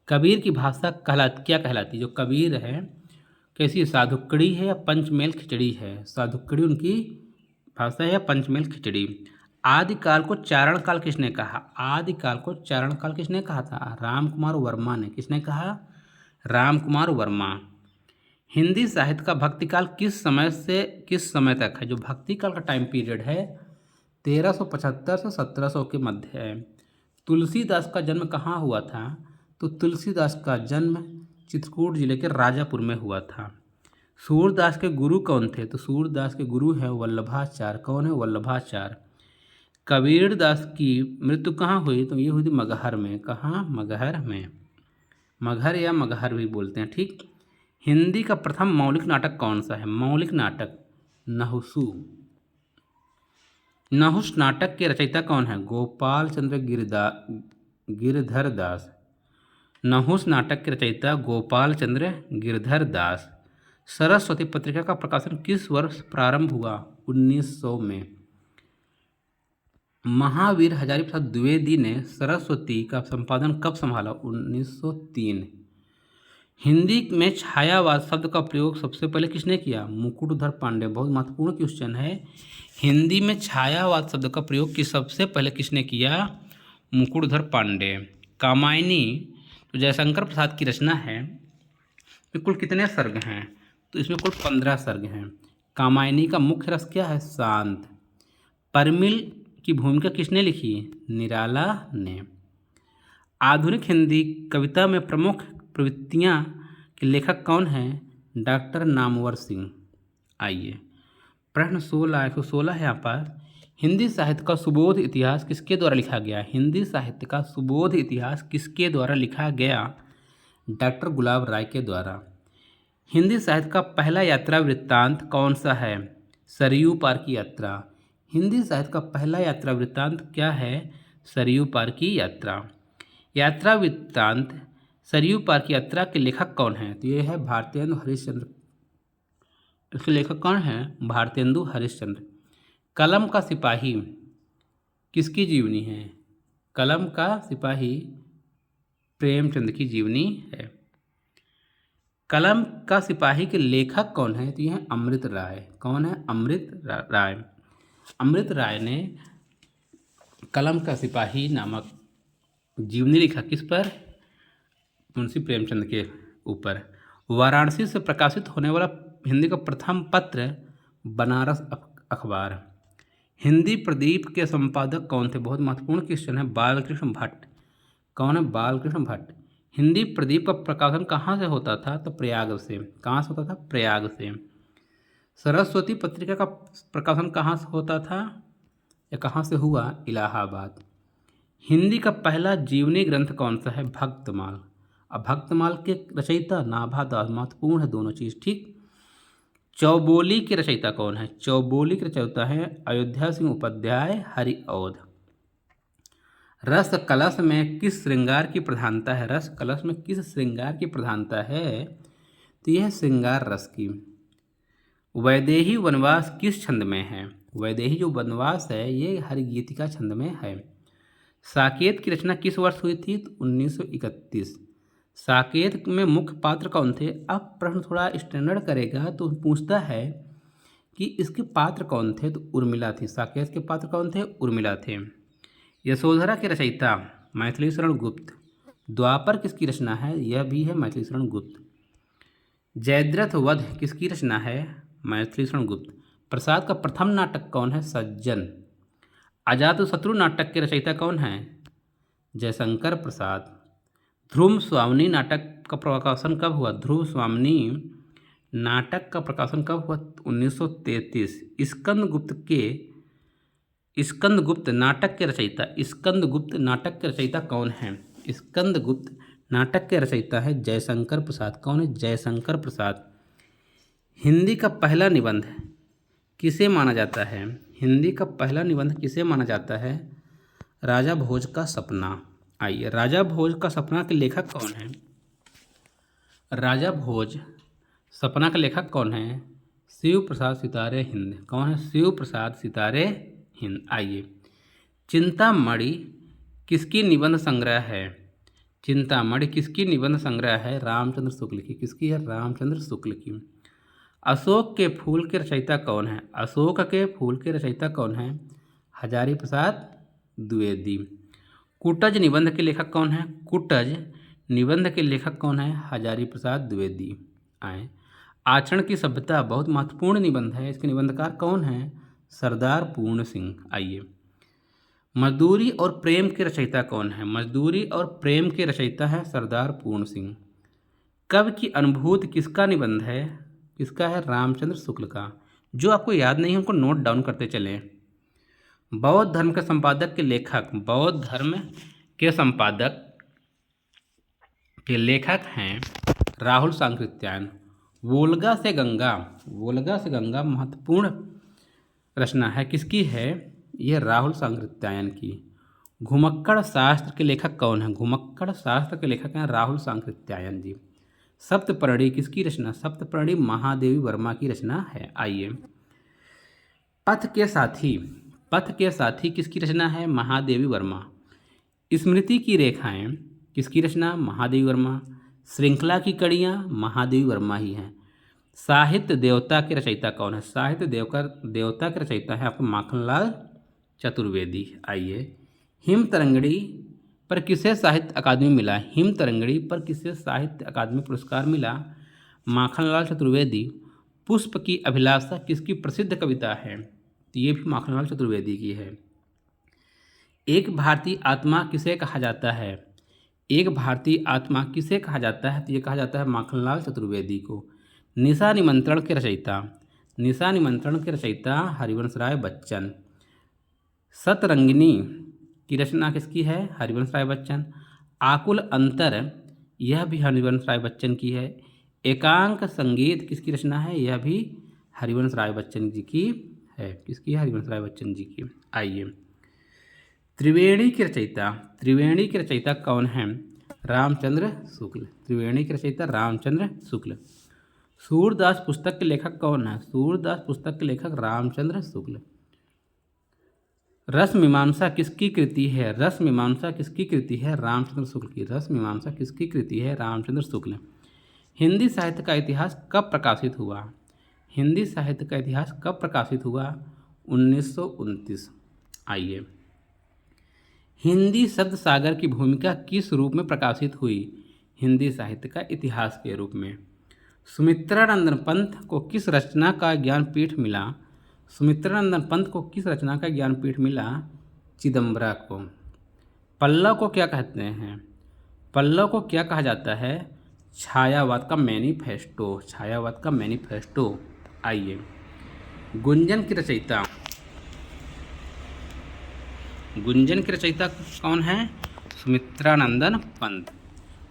कबीर की भाषा क्या कहलाती? जो कबीर है कैसी? साधुकड़ी है या पंचमेल खिचड़ी है? साधुकड़ी उनकी भाषा है या पंचमेल खिचड़ी? आदिकाल को चारण काल किसने कहा? आदिकाल को चारण काल किसने कहा था? राम कुमार वर्मा ने। किसने कहा? राम कुमार वर्मा। हिंदी साहित्य का भक्तिकाल किस समय से किस समय तक है? जो भक्तिकाल का टाइम पीरियड है 1375 से 1700 के मध्य है। तुलसीदास का जन्म कहाँ हुआ था? तो तुलसीदास का जन्म चित्रकूट जिले के राजापुर में हुआ था। सूरदास के गुरु कौन थे? तो सूरदास के गुरु हैं वल्लभाचार्य। कौन है? वल्लभाचार्य। कबीरदास की मृत्यु कहाँ हुई? तो ये हुई थी मगहर में। कहाँ? मगहर में। मगहर या मगहर भी बोलते हैं, ठीक। हिंदी का प्रथम मौलिक नाटक कौन सा है? मौलिक नाटक नहुसु। नहुस नाटक के रचयिता कौन है? गोपाल चंद्र गिरधर दास। नहुस नाटक के रचयिता गोपाल चंद्र गिरधर दास। सरस्वती पत्रिका का प्रकाशन किस वर्ष प्रारंभ हुआ? 1900 में। महावीर हजारी प्रसाद द्विवेदी ने सरस्वती का संपादन कब संभाला? 1903। हिंदी में छायावाद शब्द का प्रयोग सबसे पहले किसने किया? मुकुटधर पांडे। बहुत महत्वपूर्ण क्वेश्चन है। हिंदी में छायावाद शब्द का प्रयोग सबसे पहले किसने किया? मुकुटधर पांडे। कामायनी तो जयशंकर प्रसाद की रचना है। कुल कितने सर्ग हैं? तो इसमें कुल 15 सर्ग हैं। कामायनी का मुख्य रस क्या है? शांत। परमिल की भूमिका किसने लिखी? निराला ने। आधुनिक हिंदी कविता में प्रमुख प्रवृत्तियाँ के लेखक कौन हैं? डॉक्टर नामवर सिंह। आइए प्रश्न 116 है यहाँ पर। हिंदी साहित्य का सुबोध इतिहास किसके द्वारा लिखा गया? हिंदी साहित्य का सुबोध इतिहास किसके द्वारा लिखा गया? डॉक्टर गुलाब राय के द्वारा। हिंदी साहित्य का पहला यात्रा वृत्तांत कौन सा है? सरयू पार की यात्रा। हिंदी साहित्य का पहला यात्रा वृत्तांत क्या है? सरयू पार की यात्रा। यात्रा वृत्तांत सरयू पार की यात्रा के लेखक कौन हैं? तो ये है भारतेंदु हरिश्चंद्र। इसके लेखक कौन हैं? भारतेंदु हरिश्चंद्र। कलम का सिपाही किसकी जीवनी है? कलम का सिपाही प्रेमचंद की जीवनी है। कलम का सिपाही के लेखक कौन है? तो ये है अमृत राय। कौन है? अमृत राय। अमृत राय ने कलम का सिपाही नामक जीवनी लिखा। किस पर? मुंशी प्रेमचंद के ऊपर। वाराणसी से प्रकाशित होने वाला हिंदी का प्रथम पत्र बनारस अखबार। हिंदी प्रदीप के संपादक कौन थे? बहुत महत्वपूर्ण क्वेश्चन है। बालकृष्ण भट्ट। कौन है? बालकृष्ण भट्ट। हिंदी प्रदीप का प्रकाशन कहाँ से होता था? तो प्रयाग से। कहाँ से होता था? प्रयाग से। सरस्वती पत्रिका का प्रकाशन कहाँ से होता था या कहाँ से हुआ? इलाहाबाद। हिंदी का पहला जीवनी ग्रंथ कौन सा है? भक्तमाल। अब भक्तमाल के रचयिता नाभा दास। महत्वपूर्ण है दोनों चीज़, ठीक। चौबोली के रचयिता कौन है? चौबोली के रचयिता है अयोध्या सिंह उपाध्याय हरिऔध। रस कलश में किस श्रृंगार की प्रधानता है? रस कलश में किस श्रृंगार की प्रधानता है? तो यह श्रृंगार रस की। वैदेही वनवास किस छंद में है? वैदेही जो वनवास है ये हरिगीतिका छंद में है। साकेत की रचना किस वर्ष हुई थी? तो 1931। साकेत में मुख्य पात्र कौन थे? अब प्रश्न थोड़ा स्टैंडर्ड करेगा तो पूछता है कि इसके पात्र कौन थे? तो उर्मिला थी। साकेत के पात्र कौन थे? उर्मिला थे। यशोधरा के रचयिता मैथिली शरण गुप्त। द्वापर किसकी रचना है? यह भी है मैथिली शरण गुप्त। जयद्रथ वध किसकी रचना है? मैथिली शरण गुप्त। प्रसाद का प्रथम नाटक कौन है? सज्जन। अजातशत्रु नाटक के रचयिता कौन है? जयशंकर प्रसाद। ध्रुव स्वामिनी नाटक का प्रकाशन कब हुआ? ध्रुव स्वामिनी नाटक का प्रकाशन कब हुआ? 1933। स्कंदगुप्त नाटक के रचयिता नाटक के रचयिता कौन है? स्कंदगुप्त नाटक के रचयिता है जयशंकर प्रसाद। कौन है? जयशंकर प्रसाद। हिंदी का पहला निबंध किसे माना जाता है? हिंदी का पहला निबंध किसे माना जाता है? राजा भोज का सपना। आइए राजा भोज का सपना के लेखक कौन है? राजा भोज सपना का लेखक कौन है? शिव प्रसाद सितारे हिंद। कौन है? शिव प्रसाद सितारे हिंद। आइए चिंतामणि किसकी निबंध संग्रह है? चिंतामणि किसकी निबंध संग्रह है? रामचंद्र शुक्ल की। किसकी है? रामचंद्र शुक्ल की। अशोक के फूल के रचयिता कौन है? अशोक के फूल के रचयिता कौन है? हजारी प्रसाद द्विवेदी। कुटज निबंध के लेखक कौन है? कुटज निबंध के लेखक कौन है? हजारी प्रसाद द्विवेदी। आए आचरण की सभ्यता बहुत महत्वपूर्ण निबंध है। इसके निबंधकार कौन है? सरदार पूर्ण सिंह। आइए मजदूरी और प्रेम के रचयिता कौन है? मजदूरी और प्रेम के रचयिता है सरदार पूर्ण सिंह। कवि की अनुभूति किसका निबंध है? किसका है? रामचंद्र शुक्ल का। जो आपको याद नहीं है उनको नोट डाउन करते चलें। बौद्ध धर्म के संपादक के लेखक बौद्ध धर्म के संपादक के लेखक हैं राहुल सांकृत्यायन। वोल्गा से गंगा महत्वपूर्ण रचना है। किसकी है? यह राहुल सांकृत्यायन की। घुमक्कड़ शास्त्र के लेखक कौन है? घुमक्कड़ शास्त्र के लेखक हैं राहुल सांकृत्यायन जी। सप्तपर्णी किसकी रचना? सप्तपर्णी महादेवी वर्मा की रचना है। आइए, पथ के साथी, पथ के साथी किसकी रचना है? महादेवी वर्मा। स्मृति की रेखाएं किसकी रचना? महादेवी वर्मा। श्रृंखला की कड़ियाँ महादेवी वर्मा ही हैं। साहित्य देवता के रचयिता कौन है? साहित्य देवता के रचयिता है आपको माखनलाल चतुर्वेदी। आइए, हिम तरंगड़ी पर किसे साहित्य अकादमी मिला? हिम तरंगड़ी पर किसे साहित्य अकादमी पुरस्कार मिला? माखनलाल चतुर्वेदी। पुष्प की अभिलाषा किसकी प्रसिद्ध कविता है? तो ये भी माखनलाल चतुर्वेदी की है। एक भारतीय आत्मा किसे कहा जाता है? एक भारतीय आत्मा किसे कहा जाता है? तो ये कहा जाता है माखनलाल चतुर्वेदी को। निशा निमंत्रण के रचयिता, निशा निमंत्रण के रचयिता हरिवंश राय बच्चन। सतरंगिनी की रचना किसकी है? हरिवंश राय बच्चन। आकुल अंतर, यह भी हरिवंश राय बच्चन की है। एकांक संगीत किसकी रचना है? यह भी हरिवंश राय बच्चन जी की है। किसकी है? हरिवंश राय बच्चन जी की। आइए, त्रिवेणी की रचयिता, त्रिवेणी के रचयिता कौन हैं? रामचंद्र शुक्ल। त्रिवेणी के रचयिता रामचंद्र शुक्ल। सूरदास पुस्तक के लेखक कौन है? सूरदास पुस्तक के लेखक रामचंद्र शुक्ल। रस मीमांसा किसकी कृति है? रस मीमांसा किसकी कृति है? रामचंद्र शुक्ल की। रस मीमांसा किसकी कृति है? रामचंद्र शुक्ल। हिंदी साहित्य का इतिहास कब प्रकाशित हुआ? हिंदी साहित्य का इतिहास कब प्रकाशित हुआ? 1929। आइए, हिंदी शब्द सागर की भूमिका किस रूप में प्रकाशित हुई? हिंदी साहित्य का इतिहास के रूप में। सुमित्रानंदन पंत को किस रचना का ज्ञानपीठ मिला? सुमित्रानंदन पंत को किस रचना का ज्ञानपीठ मिला? चिदम्बरा को। पल्लव को क्या कहते हैं? पल्लव को क्या कहा जाता है? छायावाद का मैनिफेस्टो, छायावाद का मैनिफेस्टो। आइए, गुंजन की रचयिता, गुंजन की रचयिता कौन है? सुमित्रानंदन पंत।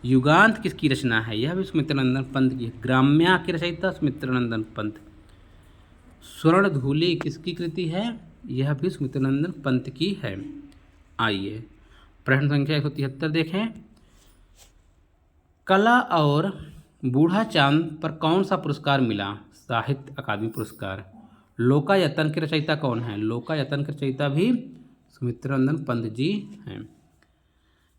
युगांत किसकी रचना है? यह भी सुमित्रानंदन पंत की। ग्राम्या की रचयिता सुमित्रानंदन पंत। स्वर्णधूलि किसकी कृति है? यह भी सुमित्रानंदन पंत की है। आइए, प्रश्न संख्या 173 देखें। कला और बूढ़ा चांद पर कौन सा पुरस्कार मिला? साहित्य अकादमी पुरस्कार। लोकायतन के रचयिता कौन है? लोकायतन के रचयिता भी सुमित्रानंदन पंत जी हैं।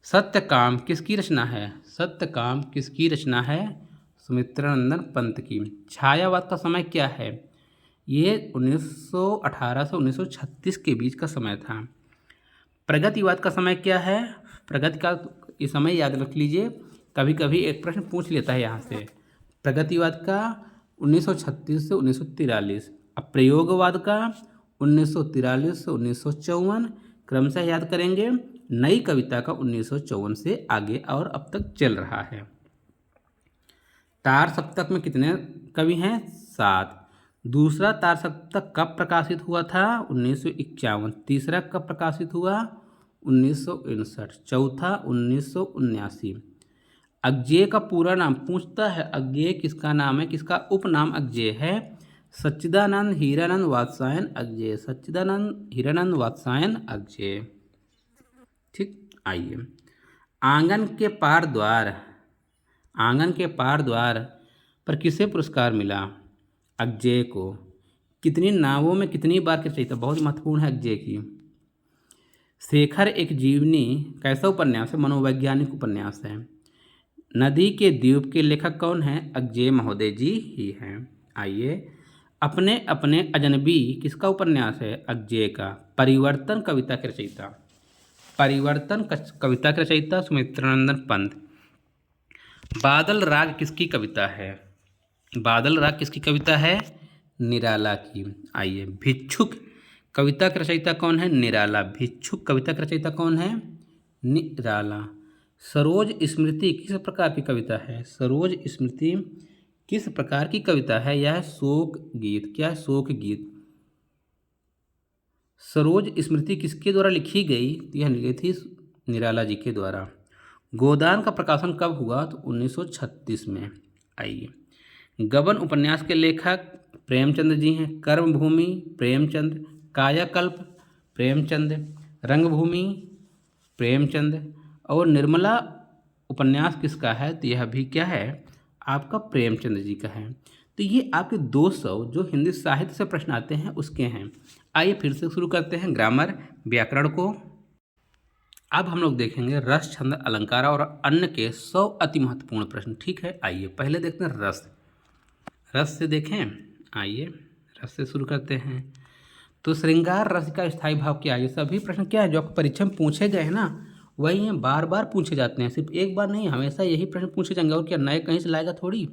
सत्यकाम किसकी रचना है? सत्यकाम किसकी रचना है? सुमित्रानंदन पंत की। छायावाद का समय क्या है? ये 1918 से 1936 के बीच का समय था। प्रगतिवाद का समय क्या है? प्रगति का ये समय याद रख लीजिए, कभी कभी एक प्रश्न पूछ लेता है यहाँ से। प्रगतिवाद का 1936 से 1943। अब प्रयोगवाद का 1943 से 1954, क्रमशः याद करेंगे। नई कविता का 1954 से आगे और अब तक चल रहा है। तार सप्तक में कितने कवि हैं? 7। दूसरा तार सप्तक कब प्रकाशित हुआ था? 1951। तीसरा कब प्रकाशित हुआ? 1959। चौथा 1979। अज्ञेय का पूरा नाम पूछता है। अज्ञेय किसका नाम है? किसका उपनाम अज्ञेय है? सच्चिदानंद हीरानंद वात्सायन अज्ञेय। सच्चिदानंद हीरानंद वात्सायन अज्ञेय। ठीक। आइए, आंगन के पार द्वार, आंगन के पार द्वार पर किसे पुरस्कार मिला? अज्ञेय को। कितनी नावों में कितनी बार की रचयिता? बहुत महत्वपूर्ण है अज्ञेय की। शेखर एक जीवनी कैसा उपन्यास है? मनोवैज्ञानिक उपन्यास है। नदी के द्वीप के लेखक कौन हैं? अज्ञेय महोदय जी ही हैं। आइए, अपने अपने अजनबी किसका उपन्यास है? अज्ञेय का। परिवर्तन कविता के रचयिता, परिवर्तन कविता के रचयिता सुमित्रानंदन पंत। बादल राग किसकी कविता है? बादल राग किसकी कविता है? निराला की। आइए, भिक्षुक कविता के रचयिता कौन है? निराला। भिक्षुक कविता के रचयिता कौन है? निराला। सरोज स्मृति किस प्रकार की कविता है? सरोज स्मृति किस प्रकार की कविता है? यह शोक गीत। क्या है? शोक गीत। सरोज स्मृति किसके द्वारा लिखी गई? तो यह लिखी थी निराला जी के द्वारा। गोदान का प्रकाशन कब हुआ? तो 1936 में। आइए, गबन उपन्यास के लेखक प्रेमचंद जी हैं। कर्मभूमि प्रेमचंद, कायाकल्प प्रेमचंद, रंगभूमि प्रेमचंद। और निर्मला उपन्यास किसका है? तो यह भी क्या है? आपका प्रेमचंद जी का है। तो ये आपके 200 जो हिंदी साहित्य से प्रश्न आते हैं उसके हैं। आइए फिर से शुरू करते हैं ग्रामर व्याकरण को। अब हम लोग देखेंगे रस, छंद, अलंकार और अन्य के 100 अति महत्वपूर्ण प्रश्न। ठीक है, आइए पहले देखते हैं रस। रस से देखें, आइए रस से शुरू करते हैं। तो श्रृंगार रस का स्थायी भाव क्या है? ये सभी प्रश्न क्या है जो आपको परीक्षा में पूछे गए हैं ना, वही हैं, बार बार पूछे जाते हैं, सिर्फ एक बार नहीं, हमेशा यही प्रश्न पूछे जाएंगे। और क्या नए कहीं से लाएगा थोड़ी।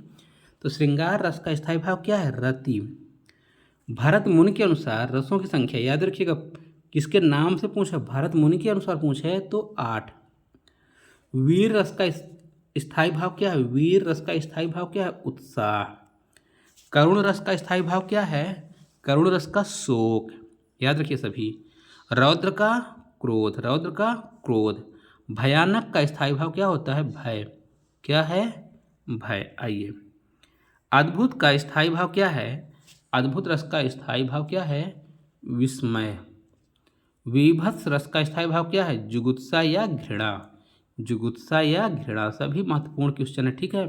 तो श्रृंगार रस का स्थायी भाव क्या है? रति। भरत मुनि के अनुसार रसों की संख्या याद रखिएगा, किसके नाम से पूछा? भरत मुनि के अनुसार पूछे तो 8। वीर रस का स्थायी भाव क्या है? वीर रस का स्थायी भाव क्या है? उत्साह। करुण रस का स्थायी भाव क्या है? करुण रस का शोक। याद रखिए सभी। रौद्र का क्रोध, रौद्र का क्रोध। भयानक का स्थायी भाव क्या होता है? भय। क्या है? भय। आइए, अद्भुत का स्थायी भाव क्या है? अद्भुत रस का स्थायी भाव क्या है? विस्मय। विभत्स रस का स्थायी भाव क्या है? जुगुत्सा या घृणा। जुगुत्सा या घृणा, सभी महत्वपूर्ण क्वेश्चन है। ठीक है।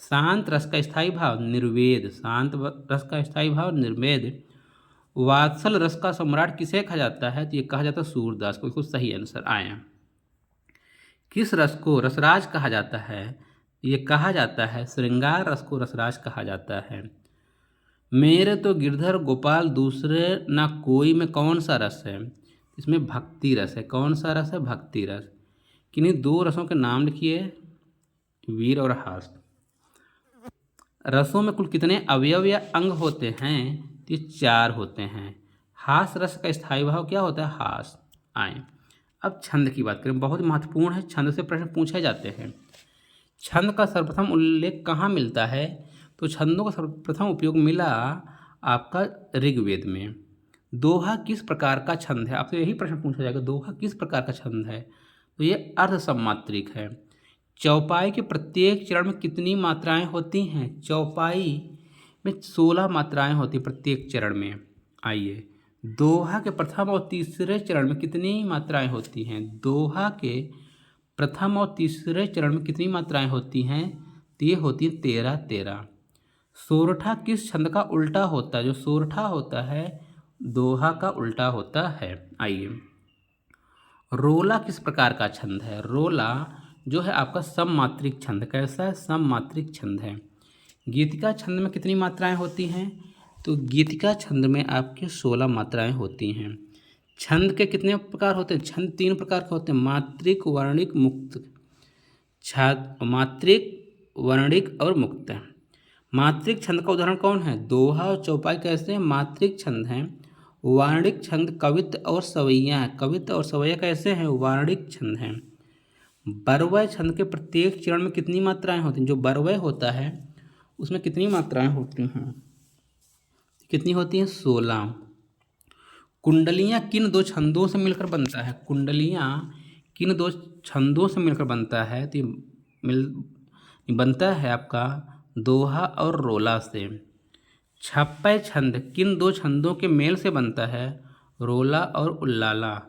शांत रस का स्थायी भाव निर्वेद। शांत रस का स्थायी भाव निर्वेद। वात्सल रस का सम्राट किसे कहा जाता है? तो ये कहा जाता है सूरदास को। बिल्कुल सही आंसर आया। किस रस को रसराज कहा जाता है? ये कहा जाता है श्रृंगार रस को रसराज कहा जाता है। मेरे तो गिरधर गोपाल दूसरे ना कोई में कौन सा रस है? इसमें भक्ति रस है। कौन सा रस है? भक्ति रस। किन्हीं 2 रसों के नाम लिखिए, वीर और हास। रसों में कुल कितने अवयव या अंग होते हैं? तो ये 4 होते हैं। हास रस का स्थायी भाव क्या होता है? हास। आए अब छंद की बात करें, बहुत महत्वपूर्ण है, छंद से प्रश्न पूछे जाते हैं। छंद का सर्वप्रथम उल्लेख कहाँ मिलता है? तो छंदों का सर्वप्रथम उपयोग मिला आपका ऋग्वेद में। दोहा किस प्रकार का छंद है? आपसे यही प्रश्न पूछा जाएगा, दोहा किस प्रकार का छंद है? तो ये अर्ध सम्मात्रिक है। चौपाई के प्रत्येक चरण में कितनी मात्राएं होती हैं? चौपाई में 16 मात्राएं होती प्रत्येक चरण में। आइए, दोहा के प्रथम और तीसरे चरण में कितनी मात्राएं होती हैं? दोहा के प्रथम और तीसरे चरण में कितनी मात्राएं होती हैं? तो ये होती है 13-13। सोरठा किस छंद का उल्टा होता है? जो सोरठा होता है दोहा का उल्टा होता है। आइए, रोला किस प्रकार का छंद है? रोला जो है आपका सममात्रिक छंद। कैसा है? सममात्रिक छंद है। गीतिका छंद में कितनी मात्राएं होती हैं? तो गीतिका छंद में आपके 16 मात्राएं होती हैं। छंद के कितने प्रकार होते हैं? छंद 3 प्रकार के होते हैं, मात्रिक, वर्णिक, मुक्त। मात्रिक, वर्णिक और मुक्त। मात्रिक छंद का उदाहरण कौन है? दोहा और चौपाई कैसे मात्रिक छंद हैं। वार्णिक छंद कवित्त और सवैया हैं। कवित्त और सवैया कैसे हैं? वार्णिक छंद हैं। बरवय छंद के प्रत्येक चरण में कितनी मात्राएं होती हैं? जो बरवय होता है उसमें कितनी मात्राएं होती हैं? कितनी होती हैं? 16। कुंडलियाँ किन 2 छंदों से मिलकर बनता है? कुंडलियाँ किन 2 छंदों से मिलकर बनता है? तो बनता है आपका दोहा और रोला से। छप्पय छंद किन 2 छंदों के मेल से बनता है? रोला और उल्लाला।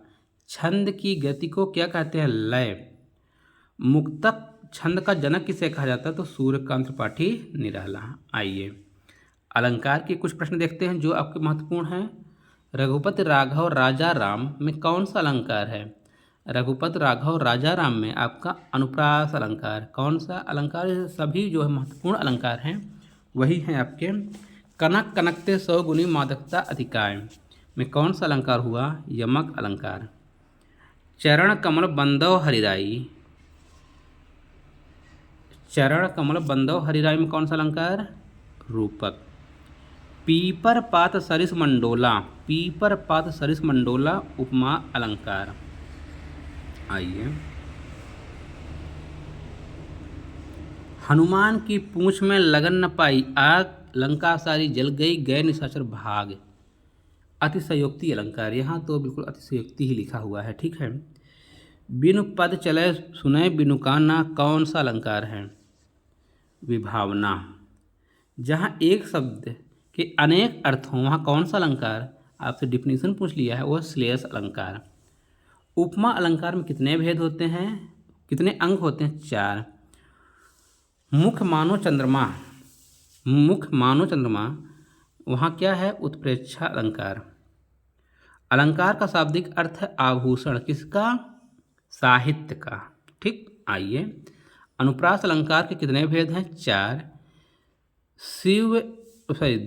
छंद की गति को क्या कहते हैं? लय। मुक्तक छंद का जनक किसे कहा जाता है? तो सूर्यकांत त्रिपाठी निराला। आइए, अलंकार के कुछ प्रश्न देखते हैं जो आपके महत्वपूर्ण हैं। रघुपति राघव राजा राम में कौन सा अलंकार है? रघुपति राघव राजा राम में आपका अनुप्रास अलंकार। कौन सा अलंकार? सभी जो है महत्वपूर्ण अलंकार हैं वही हैं आपके। कनक कनकते 100 गुनी मादकता अधिकाय में कौन सा अलंकार हुआ? यमक अलंकार। चरण कमल बंदव हरिराई, चरण कमल बंदव हरिराई में कौन सा अलंकार? रूपक। पीपर पात सरिस मंडोला, पीपर पात सरिस मंडोला उपमा अलंकार। आइए, हनुमान की पूंछ में लगन न पाई आग, लंका सारी जल गई गए निशाचर भाग। अतिशयोक्ति अलंकार। यहाँ तो बिल्कुल अतिशयोक्ति ही लिखा हुआ है। ठीक है। बिनु पद चले सुने बिनु काना कौन सा अलंकार है? विभावना। जहाँ एक शब्द के अनेक अर्थ हों वहाँ कौन सा अलंकार? आपसे डिफिनीशन पूछ लिया है, वह श्लेष अलंकार। उपमा अलंकार में कितने भेद होते हैं, कितने अंग होते हैं? 4। मुख मानो चंद्रमा, मुख मानो चंद्रमा, वहाँ क्या है? उत्प्रेक्षा अलंकार। अलंकार का शाब्दिक अर्थ है आभूषण, किसका? साहित्य का। ठीक, आइए अनुप्रास अलंकार के कितने भेद हैं? 4। शिव सॉरी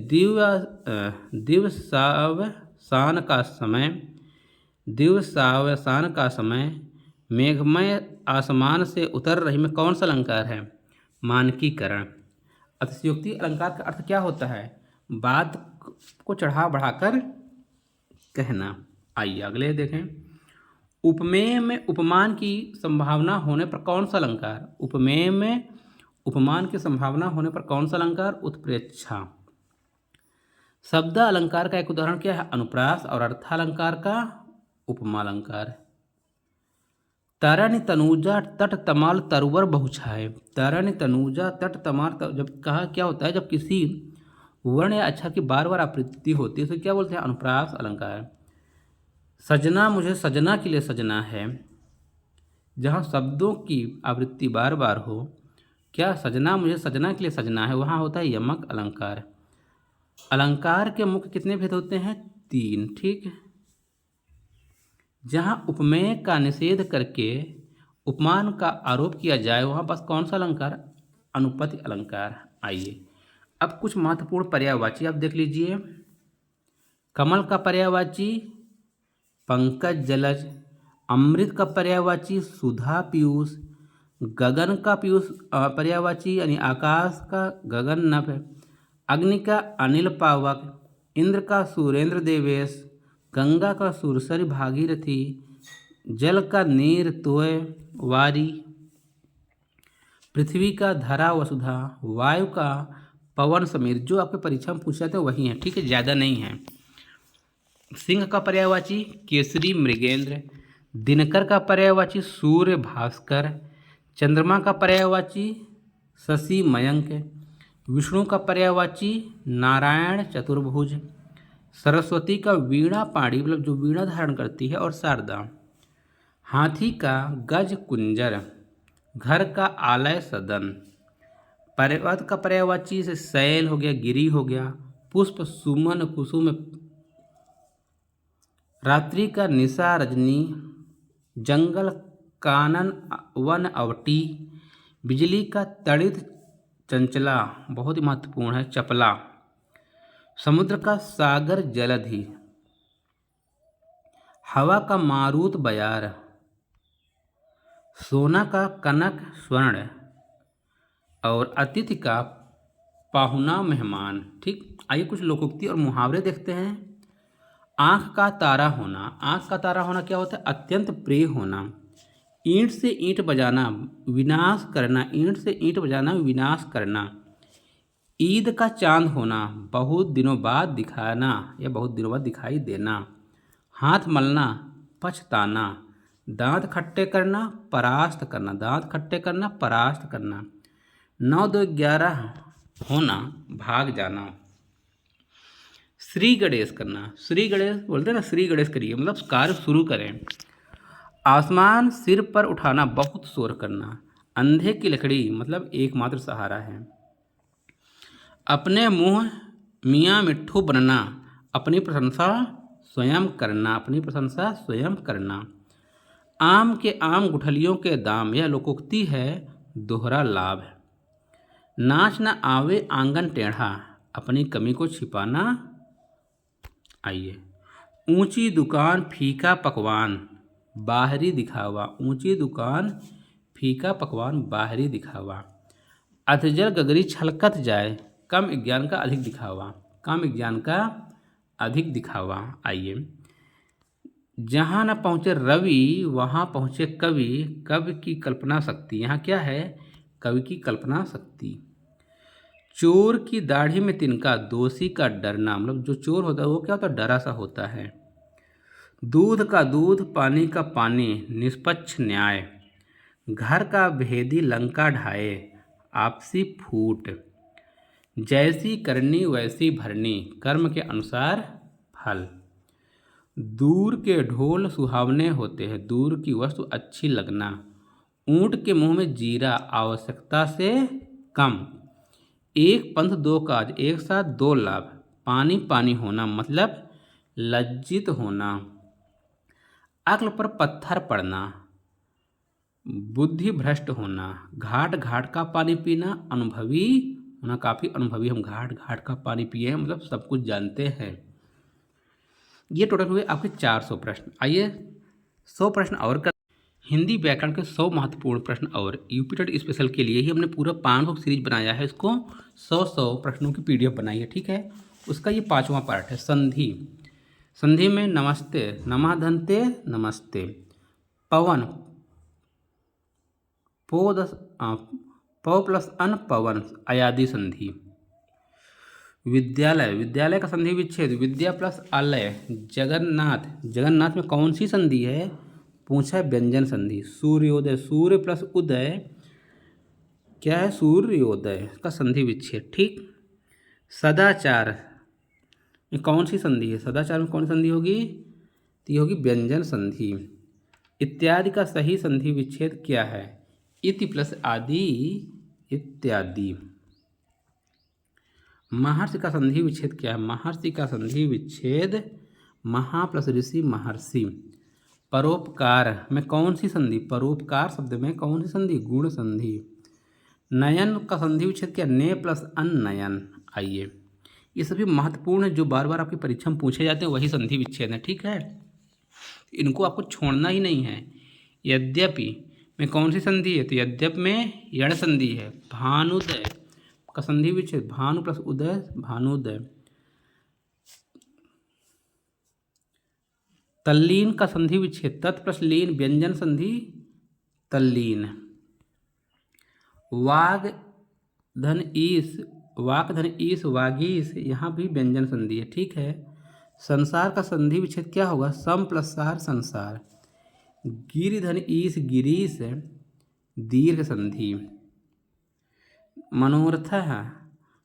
दिवसावसान का समय, दिवसावसान का समय मेघमय आसमान से उतर रही में कौन सा अलंकार है? मानकीकरण। अतिशयोक्ति अलंकार का अर्थ क्या होता है? बात को चढ़ा बढ़ाकर कहना। आइए अगले देखें। उपमेय में उपमान की संभावना होने पर कौन सा अलंकार? उपमेय में उपमान की संभावना होने पर कौन सा अलंकार? उत्प्रेक्षा। शब्द अलंकार का एक उदाहरण क्या है? अनुप्रास। और अर्थालंकार का उपमा अलंकार। तरनि तनूजा तट तमाल तरुवर बहुछाए, तरनि तनूजा तट तमाल जब कहा क्या होता है? जब किसी वर्ण या अक्षर की बार बार आवृत्ति होती है तो क्या बोलते हैं? अनुप्रास अलंकार। सजना मुझे सजना के लिए सजना है, जहाँ शब्दों की आवृत्ति बार बार हो, क्या? सजना मुझे सजना के लिए सजना है, वहाँ होता है यमक अलंकार। अलंकार के मुख्य कितने भेद होते हैं? 3। ठीक, जहाँ उपमेय का निषेध करके उपमान का आरोप किया जाए वहाँ बस कौन सा अलंकार? अनुपति अलंकार। आइए अब कुछ महत्वपूर्ण पर्यायवाची आप देख लीजिए। कमल का पर्यायवाची पंकज जलज, अमृत का पर्यायवाची सुधा पीयूष, गगन का पीयूष पर्यायवाची यानी आकाश का गगन नभ, अग्नि का अनिल पावक, इंद्र का सुरेंद्र देवेश, गंगा का सुरसरी भागीरथी, जल का नीर तोय वारी, पृथ्वी का धरा वसुधा, वायु का पवन समीर। जो आपके परीक्षा में पूछे जाते हैं वही हैं, ठीक है, ज़्यादा नहीं है। सिंह का पर्यायवाची केसरी मृगेंद्र, दिनकर का पर्यायवाची सूर्य भास्कर, चंद्रमा का पर्यायवाची शशि मयंक, विष्णु का पर्यायवाची नारायण चतुर्भुज, सरस्वती का वीणा पाणी मतलब जो वीणा धारण करती है और शारदा, हाथी का गज कुंजर, घर का आलय सदन, पर्वत का पर्यायवाची से शैल हो गया, गिरी हो गया, पुष्प सुमन कुसुम, रात्रि का निशा रजनी, जंगल कानन वन अवटी, बिजली का तड़ित चंचला, बहुत ही महत्वपूर्ण है, चपला, समुद्र का सागर जलधि, हवा का मारुत बयार, सोना का कनक स्वर्ण और अतिथि का पाहुना मेहमान। ठीक, आइए कुछ लोकोक्ति और मुहावरे देखते हैं। आँख का तारा होना, आँख का तारा होना क्या होता है? अत्यंत प्रिय होना। ईंट से ईंट बजाना विनाश करना, ईंट से ईंट बजाना विनाश करना। ईद का चांद होना, बहुत दिनों बाद दिखाना या बहुत दिनों बाद दिखाई देना। हाथ मलना, पछताना। दांत खट्टे करना, परास्त करना, दांत खट्टे करना, परास्त करना। 9 2 11 होना, भाग जाना। श्री गणेश करना, श्री गणेश बोलते हैं ना, श्री गणेश करिए मतलब कार्य शुरू करें। आसमान सिर पर उठाना, बहुत शोर करना। अंधे की लकड़ी मतलब एकमात्र सहारा है। अपने मुँह मियाँ मिट्ठू बनना, अपनी प्रशंसा स्वयं करना, अपनी प्रशंसा स्वयं करना। आम के आम गुठलियों के दाम, यह लोकोक्ति है, दोहरा लाभ है। नाच न आवे आंगन टेढ़ा, अपनी कमी को छिपाना। आइए, ऊंची दुकान फीका पकवान, बाहरी दिखावा, ऊंची दुकान फीका पकवान, बाहरी दिखावा। अधजल गगरी छलकत जाए, कम ज्ञान का अधिक दिखावा, कम ज्ञान का अधिक दिखावा। आइए, जहाँ न पहुँचे रवि वहाँ पहुँचे कवि, कवि की कल्पना शक्ति, यहाँ क्या है? कवि की कल्पना शक्ति। चोर की दाढ़ी में तिनका, दोषी का डरना मतलब जो चोर होता है वो क्या होता है? डरा सा होता है। दूध का दूध, पानी का पानी, निष्पक्ष न्याय। घर का भेदी लंका ढाए, आपसी फूट। जैसी करनी वैसी भरनी, कर्म के अनुसार फल। दूर के ढोल सुहावने होते हैं, दूर की वस्तु अच्छी लगना। ऊंट के मुंह में जीरा, आवश्यकता से कम। एक पंथ दो काज, एक साथ दो लाभ। पानी पानी होना मतलब लज्जित होना। अक्ल पर पत्थर पड़ना, बुद्धि भ्रष्ट होना। घाट घाट का पानी पीना, अनुभवी होना, काफ़ी अनुभवी हम घाट घाट का पानी पिए हैं, मतलब सब कुछ जानते हैं। ये टोटल हुए आपके 400 प्रश्न। आइए 100 प्रश्न और कर। हिंदी व्याकरण के 100 महत्वपूर्ण प्रश्न और यूपी टेट स्पेशल के लिए ही हमने पूरा 500 सीरीज बनाया है। इसको 100 प्रश्नों की पीडीएफ बनाई है, ठीक है। उसका ये 5वां पार्ट है, संधि। संधि में नमस्ते, नमः धन्ते, नमस्ते। पवन, पव प्लस अन पवन, अयादि संधि। विद्यालय, विद्यालय का संधि विच्छेद, विद्या प्लस आलय। जगन्नाथ, जगन्नाथ में कौन सी संधि है, पूछा है, व्यंजन संधि। सूर्योदय, सूर्य प्लस उदय क्या है, सूर्योदय का संधि विच्छेद, ठीक। सदाचार में कौन सी संधि है, सदाचार में कौन सी संधि होगी, तो ये होगी व्यंजन संधि। इत्यादि का सही संधि विच्छेद क्या है, इति प्लस आदि, इत्यादि। महर्षि का संधि विच्छेद क्या है, महर्षि का संधि विच्छेद महा प्लस ऋषि, महर्षि। परोपकार में कौन सी संधि, परोपकार शब्द में कौन सी संधि, गुण संधि। नयन का संधि विच्छेद क्या, ने प्लस अन, नयन। आइए ये सभी महत्वपूर्ण है, जो बार बार आपकी परीक्षा में पूछे जाते हैं, वही संधि विच्छेद है, ठीक है। इनको आपको छोड़ना ही नहीं है। यद्यपि में कौन सी संधि है, तो यद्यपि में यण संधि है। भानुदय का संधि विच्छेद, भानु प्लस उदय, भानुदय। तल्लीन का संधि विच्छेद, तत् प्लस लीन, व्यंजन संधि, तल्लीन। वाग धन ईस, वाक धन ईस, वागीस, यहाँ भी व्यंजन संधि है, ठीक है। संसार का संधि विच्छेद क्या होगा, सम प्लस सार, संसार। गिरि धन ईस, गिरीश, दीर्घ संधि। मनोरथ है,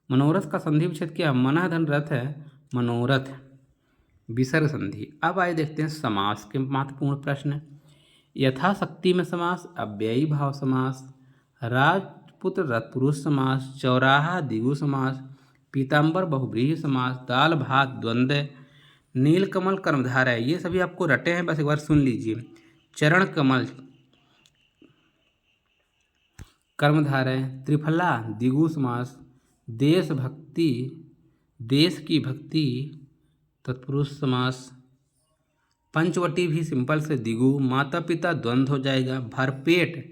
मनोरथ का संधि विच्छेद क्या, मनः धन रथ है, मनोरथ, विसर्ग संधि। अब आइए देखते हैं समास के महत्वपूर्ण प्रश्न। यथाशक्ति में समास, अव्ययी भाव समास, राजपुत्र रथपुरुष समास, चौराहा द्विगु समास, पीताम्बर बहुव्रीहि समास, दाल भात द्वंद्व, नीलकमल कर्मधारय, ये सभी आपको रटे हैं, बस एक बार सुन लीजिए। चरण कमल कर्मधारय, त्रिफला द्विगु समास, देशभक्ति, देश की भक्ति तत्पुरुष समास, पंचवटी भी सिंपल से द्विगु, माता पिता द्वंद्व हो जाएगा। भरपेट,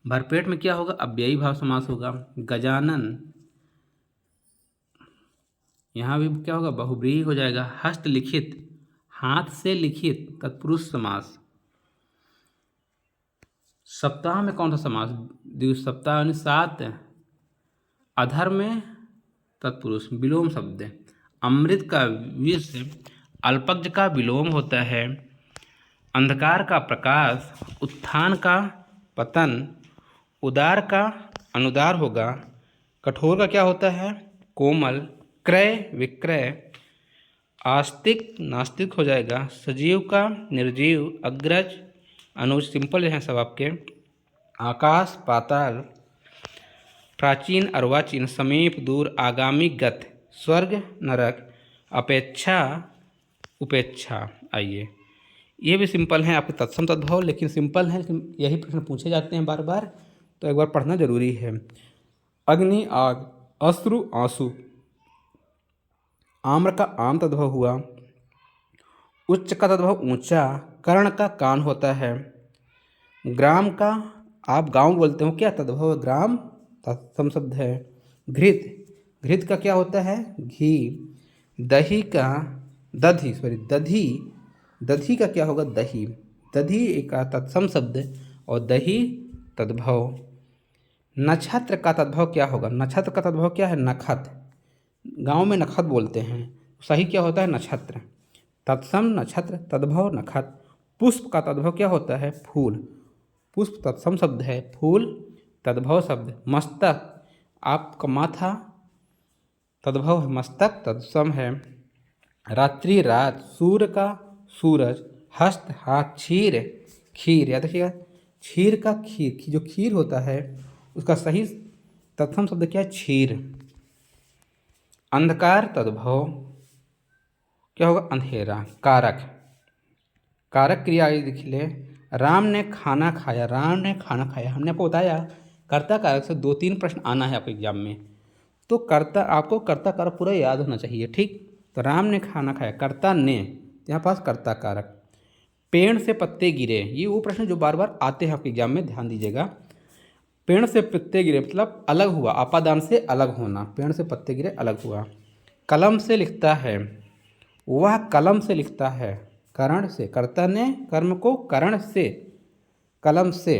भरपेट में क्या होगा, अव्ययी भाव समास होगा। गजानन, यहाँ भी क्या होगा, बहुव्रीहि हो जाएगा। हस्तलिखित, हाथ से लिखित तत्पुरुष समास। सप्ताह में कौन सा समास, द्विगु सप्ताह यानी 7। अधर में तत्पुरुष, विलोम शब्द। अमृत का विष, अल्पज्ञ का विलोम होता है। अंधकार का प्रकाश, उत्थान का पतन, उदार का अनुदार होगा। कठोर का क्या होता है, कोमल। क्रय विक्रय, आस्तिक नास्तिक हो जाएगा। सजीव का निर्जीव, अग्रज अनुज, सिंपल हैं सब आपके। आकाश पाताल, प्राचीन अर्वाचीन, समीप दूर, आगामी गत, स्वर्ग नरक, अपेक्षा उपेक्षा। आइए ये भी सिंपल हैं आपके तत्सम तद्भव, लेकिन सिंपल हैं, लेकिन यही प्रश्न पूछे जाते हैं बार बार, तो एक बार पढ़ना जरूरी है। अग्नि आग, अश्रु आंसू, आम्र का आम तद्भव हुआ। उच्च का तद्भव ऊंचा, कर्ण का कान होता है। ग्राम का आप गांव बोलते हो, क्या तद्भव, ग्राम तत्सम शब्द है। घृत, घृत का क्या होता है, घी। दही का दधी, दधी, दधी का क्या होगा, दही। दधी एक तत्सम शब्द और दही तद्भव। नक्षत्र का तद्भव क्या होगा, नक्षत्र का तद्भव क्या है, नखत। गांव में नखत बोलते हैं, सही क्या होता है, नक्षत्र। तत्सम नक्षत्र, तद्भव नखत। पुष्प का तद्भव क्या होता है, फूल। पुष्प तत्सम शब्द है, फूल तद्भव शब्द। मस्तक आपका माथा तद्भव है, मस्तक तत्सम है। रात्रि रात, सूर्य का सूरज, हस्त हाथ, क्षीर खीर। याद रखिएगा, क्षीर का खीर, जो खीर होता है उसका सही तत्सम शब्द क्या है? क्षीर। अंधकार तद्भव क्या होगा? अंधेरा। कारक, कारक क्रिया आगे लिख ले। राम ने खाना खाया, राम ने खाना खाया। हमने आपको बताया कर्ता कारक से 2-3 प्रश्न आना है आपके एग्जाम में, तो कर्ता, आपको कर्ता कारक पूरा याद होना चाहिए। ठीक, तो राम ने खाना खाया, कर्ता ने, यहाँ पास कर्ता कारक। पेड़ से पत्ते गिरे, ये वो प्रश्न जो बार बार आते हैं आपके एग्जाम में, ध्यान दीजिएगा। पेड़ से पत्ते गिरे मतलब अलग हुआ, आपादान से अलग होना, पेड़ से पत्ते गिरे अलग हुआ। कलम से लिखता है, वह कलम से लिखता है, करण से, कर्ता ने कर्म को करण से, कलम से।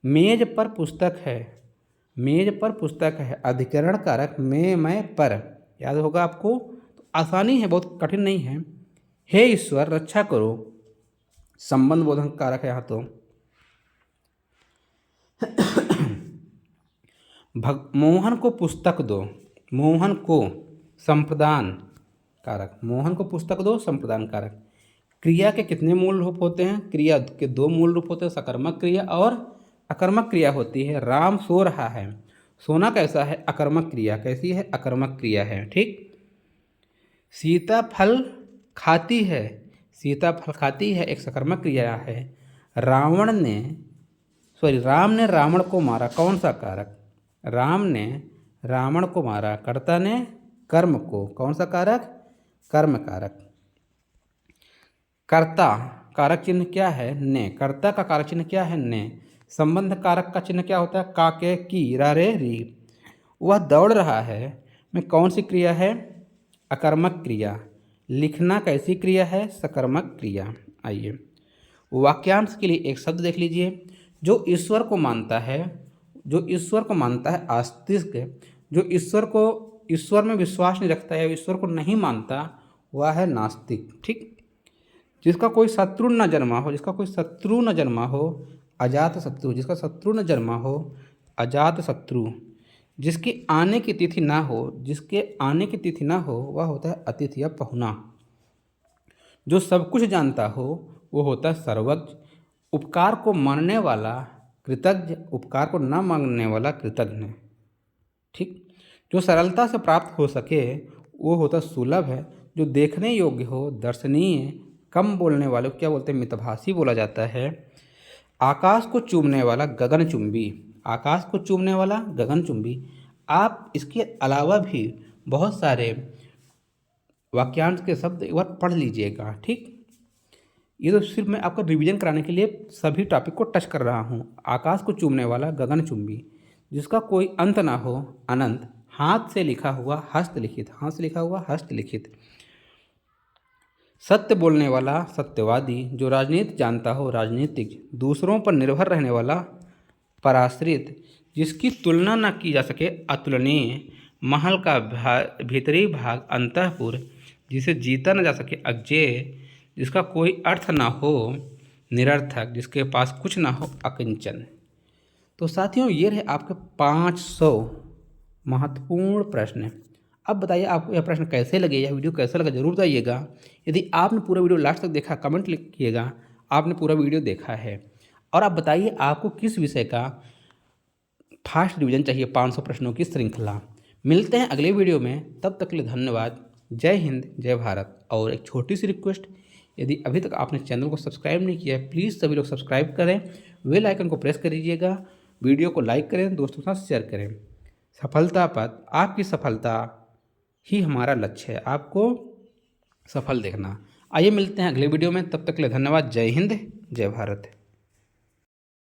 मेज पर पुस्तक है, मेज पर पुस्तक है, अधिकरण कारक में, मैं पर। याद होगा आपको, तो आसानी है, बहुत कठिन नहीं है। हे ईश्वर रक्षा करो, संबंध बोधन कारक है यहाँ तो। मोहन को पुस्तक दो, मोहन को संप्रदान कारक, मोहन को पुस्तक दो संप्रदान कारक। क्रिया के कितने मूल रूप होते हैं? क्रिया के 2 मूल रूप होते हैं, सकर्मक क्रिया और अकर्मक क्रिया होती है। राम सो रहा है, सोना कैसा है? अकर्मक क्रिया। कैसी है? अकर्मक क्रिया है। ठीक। सीता फल खाती है, सीता फल खाती है, एक सकर्मक क्रिया है। राम ने रावण को मारा, कौन सा कारक? राम ने रावण को मारा, कर्ता ने कर्म को, कौन सा कारक? कर्म कारक। कर्ता कारक चिन्ह क्या है? ने। कर्ता का कारक चिन्ह क्या है? ने। संबंध कारक का चिन्ह क्या होता है? का, के, की, रा, रे, री। वह दौड़ रहा है में कौन सी क्रिया है? अकर्मक क्रिया। लिखना कैसी क्रिया है? सकर्मक क्रिया। आइए वाक्यांश के लिए एक शब्द देख लीजिए। जो ईश्वर को मानता है, जो ईश्वर को मानता है आस्तिक, जो ईश्वर में विश्वास नहीं रखता है, ईश्वर को नहीं मानता, वह है नास्तिक। ठीक। जिसका कोई शत्रु न जन्मा हो, जिसका कोई शत्रु न जन्मा हो, अजात शत्रु, जिसका शत्रु न जन्मा हो, अजात शत्रु। जिसकी आने की तिथि ना हो, जिसके आने की तिथि ना हो, वह होता है अतिथि या पहुना। जो सब कुछ जानता हो, वो होता है सर्वज्ञ। उपकार को मानने वाला कृतज्ञ, उपकार को न मानने वाला कृतज्ञ। ठीक। जो सरलता से प्राप्त हो सके, वो होता सुलभ है। जो देखने योग्य हो, दर्शनीय, कम बोलने वाले को क्या बोलते हैं? मितभाषी बोला जाता है। आकाश को चूमने वाला गगनचुंबी, आकाश को चूमने वाला गगनचुंबी। आप इसके अलावा भी बहुत सारे वाक्यांश के शब्द एक बार पढ़ लीजिएगा। ठीक। ये तो सिर्फ मैं आपका रिवीजन कराने के लिए सभी टॉपिक को टच कर रहा हूँ। आकाश को चूमने वाला गगनचुंबी, जिसका कोई अंत ना हो, अनंत। हाथ से लिखा हुआ हस्तलिखित, हाथ से लिखा हुआ हस्तलिखित। सत्य बोलने वाला सत्यवादी, जो राजनीति जानता हो, राजनीतिक। दूसरों पर निर्भर रहने वाला पराश्रित, जिसकी तुलना न की जा सके, अतुलनीय। महल का भीतरी भाग अंतःपुर, जिसे जीता न जा सके, अज्ञेय। जिसका कोई अर्थ ना हो, निरर्थक। जिसके पास कुछ ना हो, अकिंचन। तो साथियों, ये रहे आपके 500 महत्वपूर्ण प्रश्न। अब बताइए आपको यह प्रश्न कैसे लगे, यह वीडियो कैसा लगा, जरूर बताइएगा। यदि आपने पूरा वीडियो लास्ट तक देखा, कमेंट लिखिएगा आपने पूरा वीडियो देखा है। और आप बताइए आपको किस विषय का फास्ट रिवीजन चाहिए, 500 प्रश्नों की श्रृंखला। मिलते हैं अगले वीडियो में, तब तक के लिए धन्यवाद। जय हिंद, जय भारत। और एक छोटी सी रिक्वेस्ट, यदि अभी तक आपने चैनल को सब्सक्राइब नहीं किया है, प्लीज़ सभी लोग सब्सक्राइब करें, बेल आइकन को प्रेस कर दीजिएगा, वीडियो को लाइक करें, दोस्तों के साथ शेयर करें। सफलता पथ, आपकी सफलता ही हमारा लक्ष्य है, आपको सफल देखना। आइए मिलते हैं अगले वीडियो में, तब तक के लिए धन्यवाद। जय हिंद, जय भारत।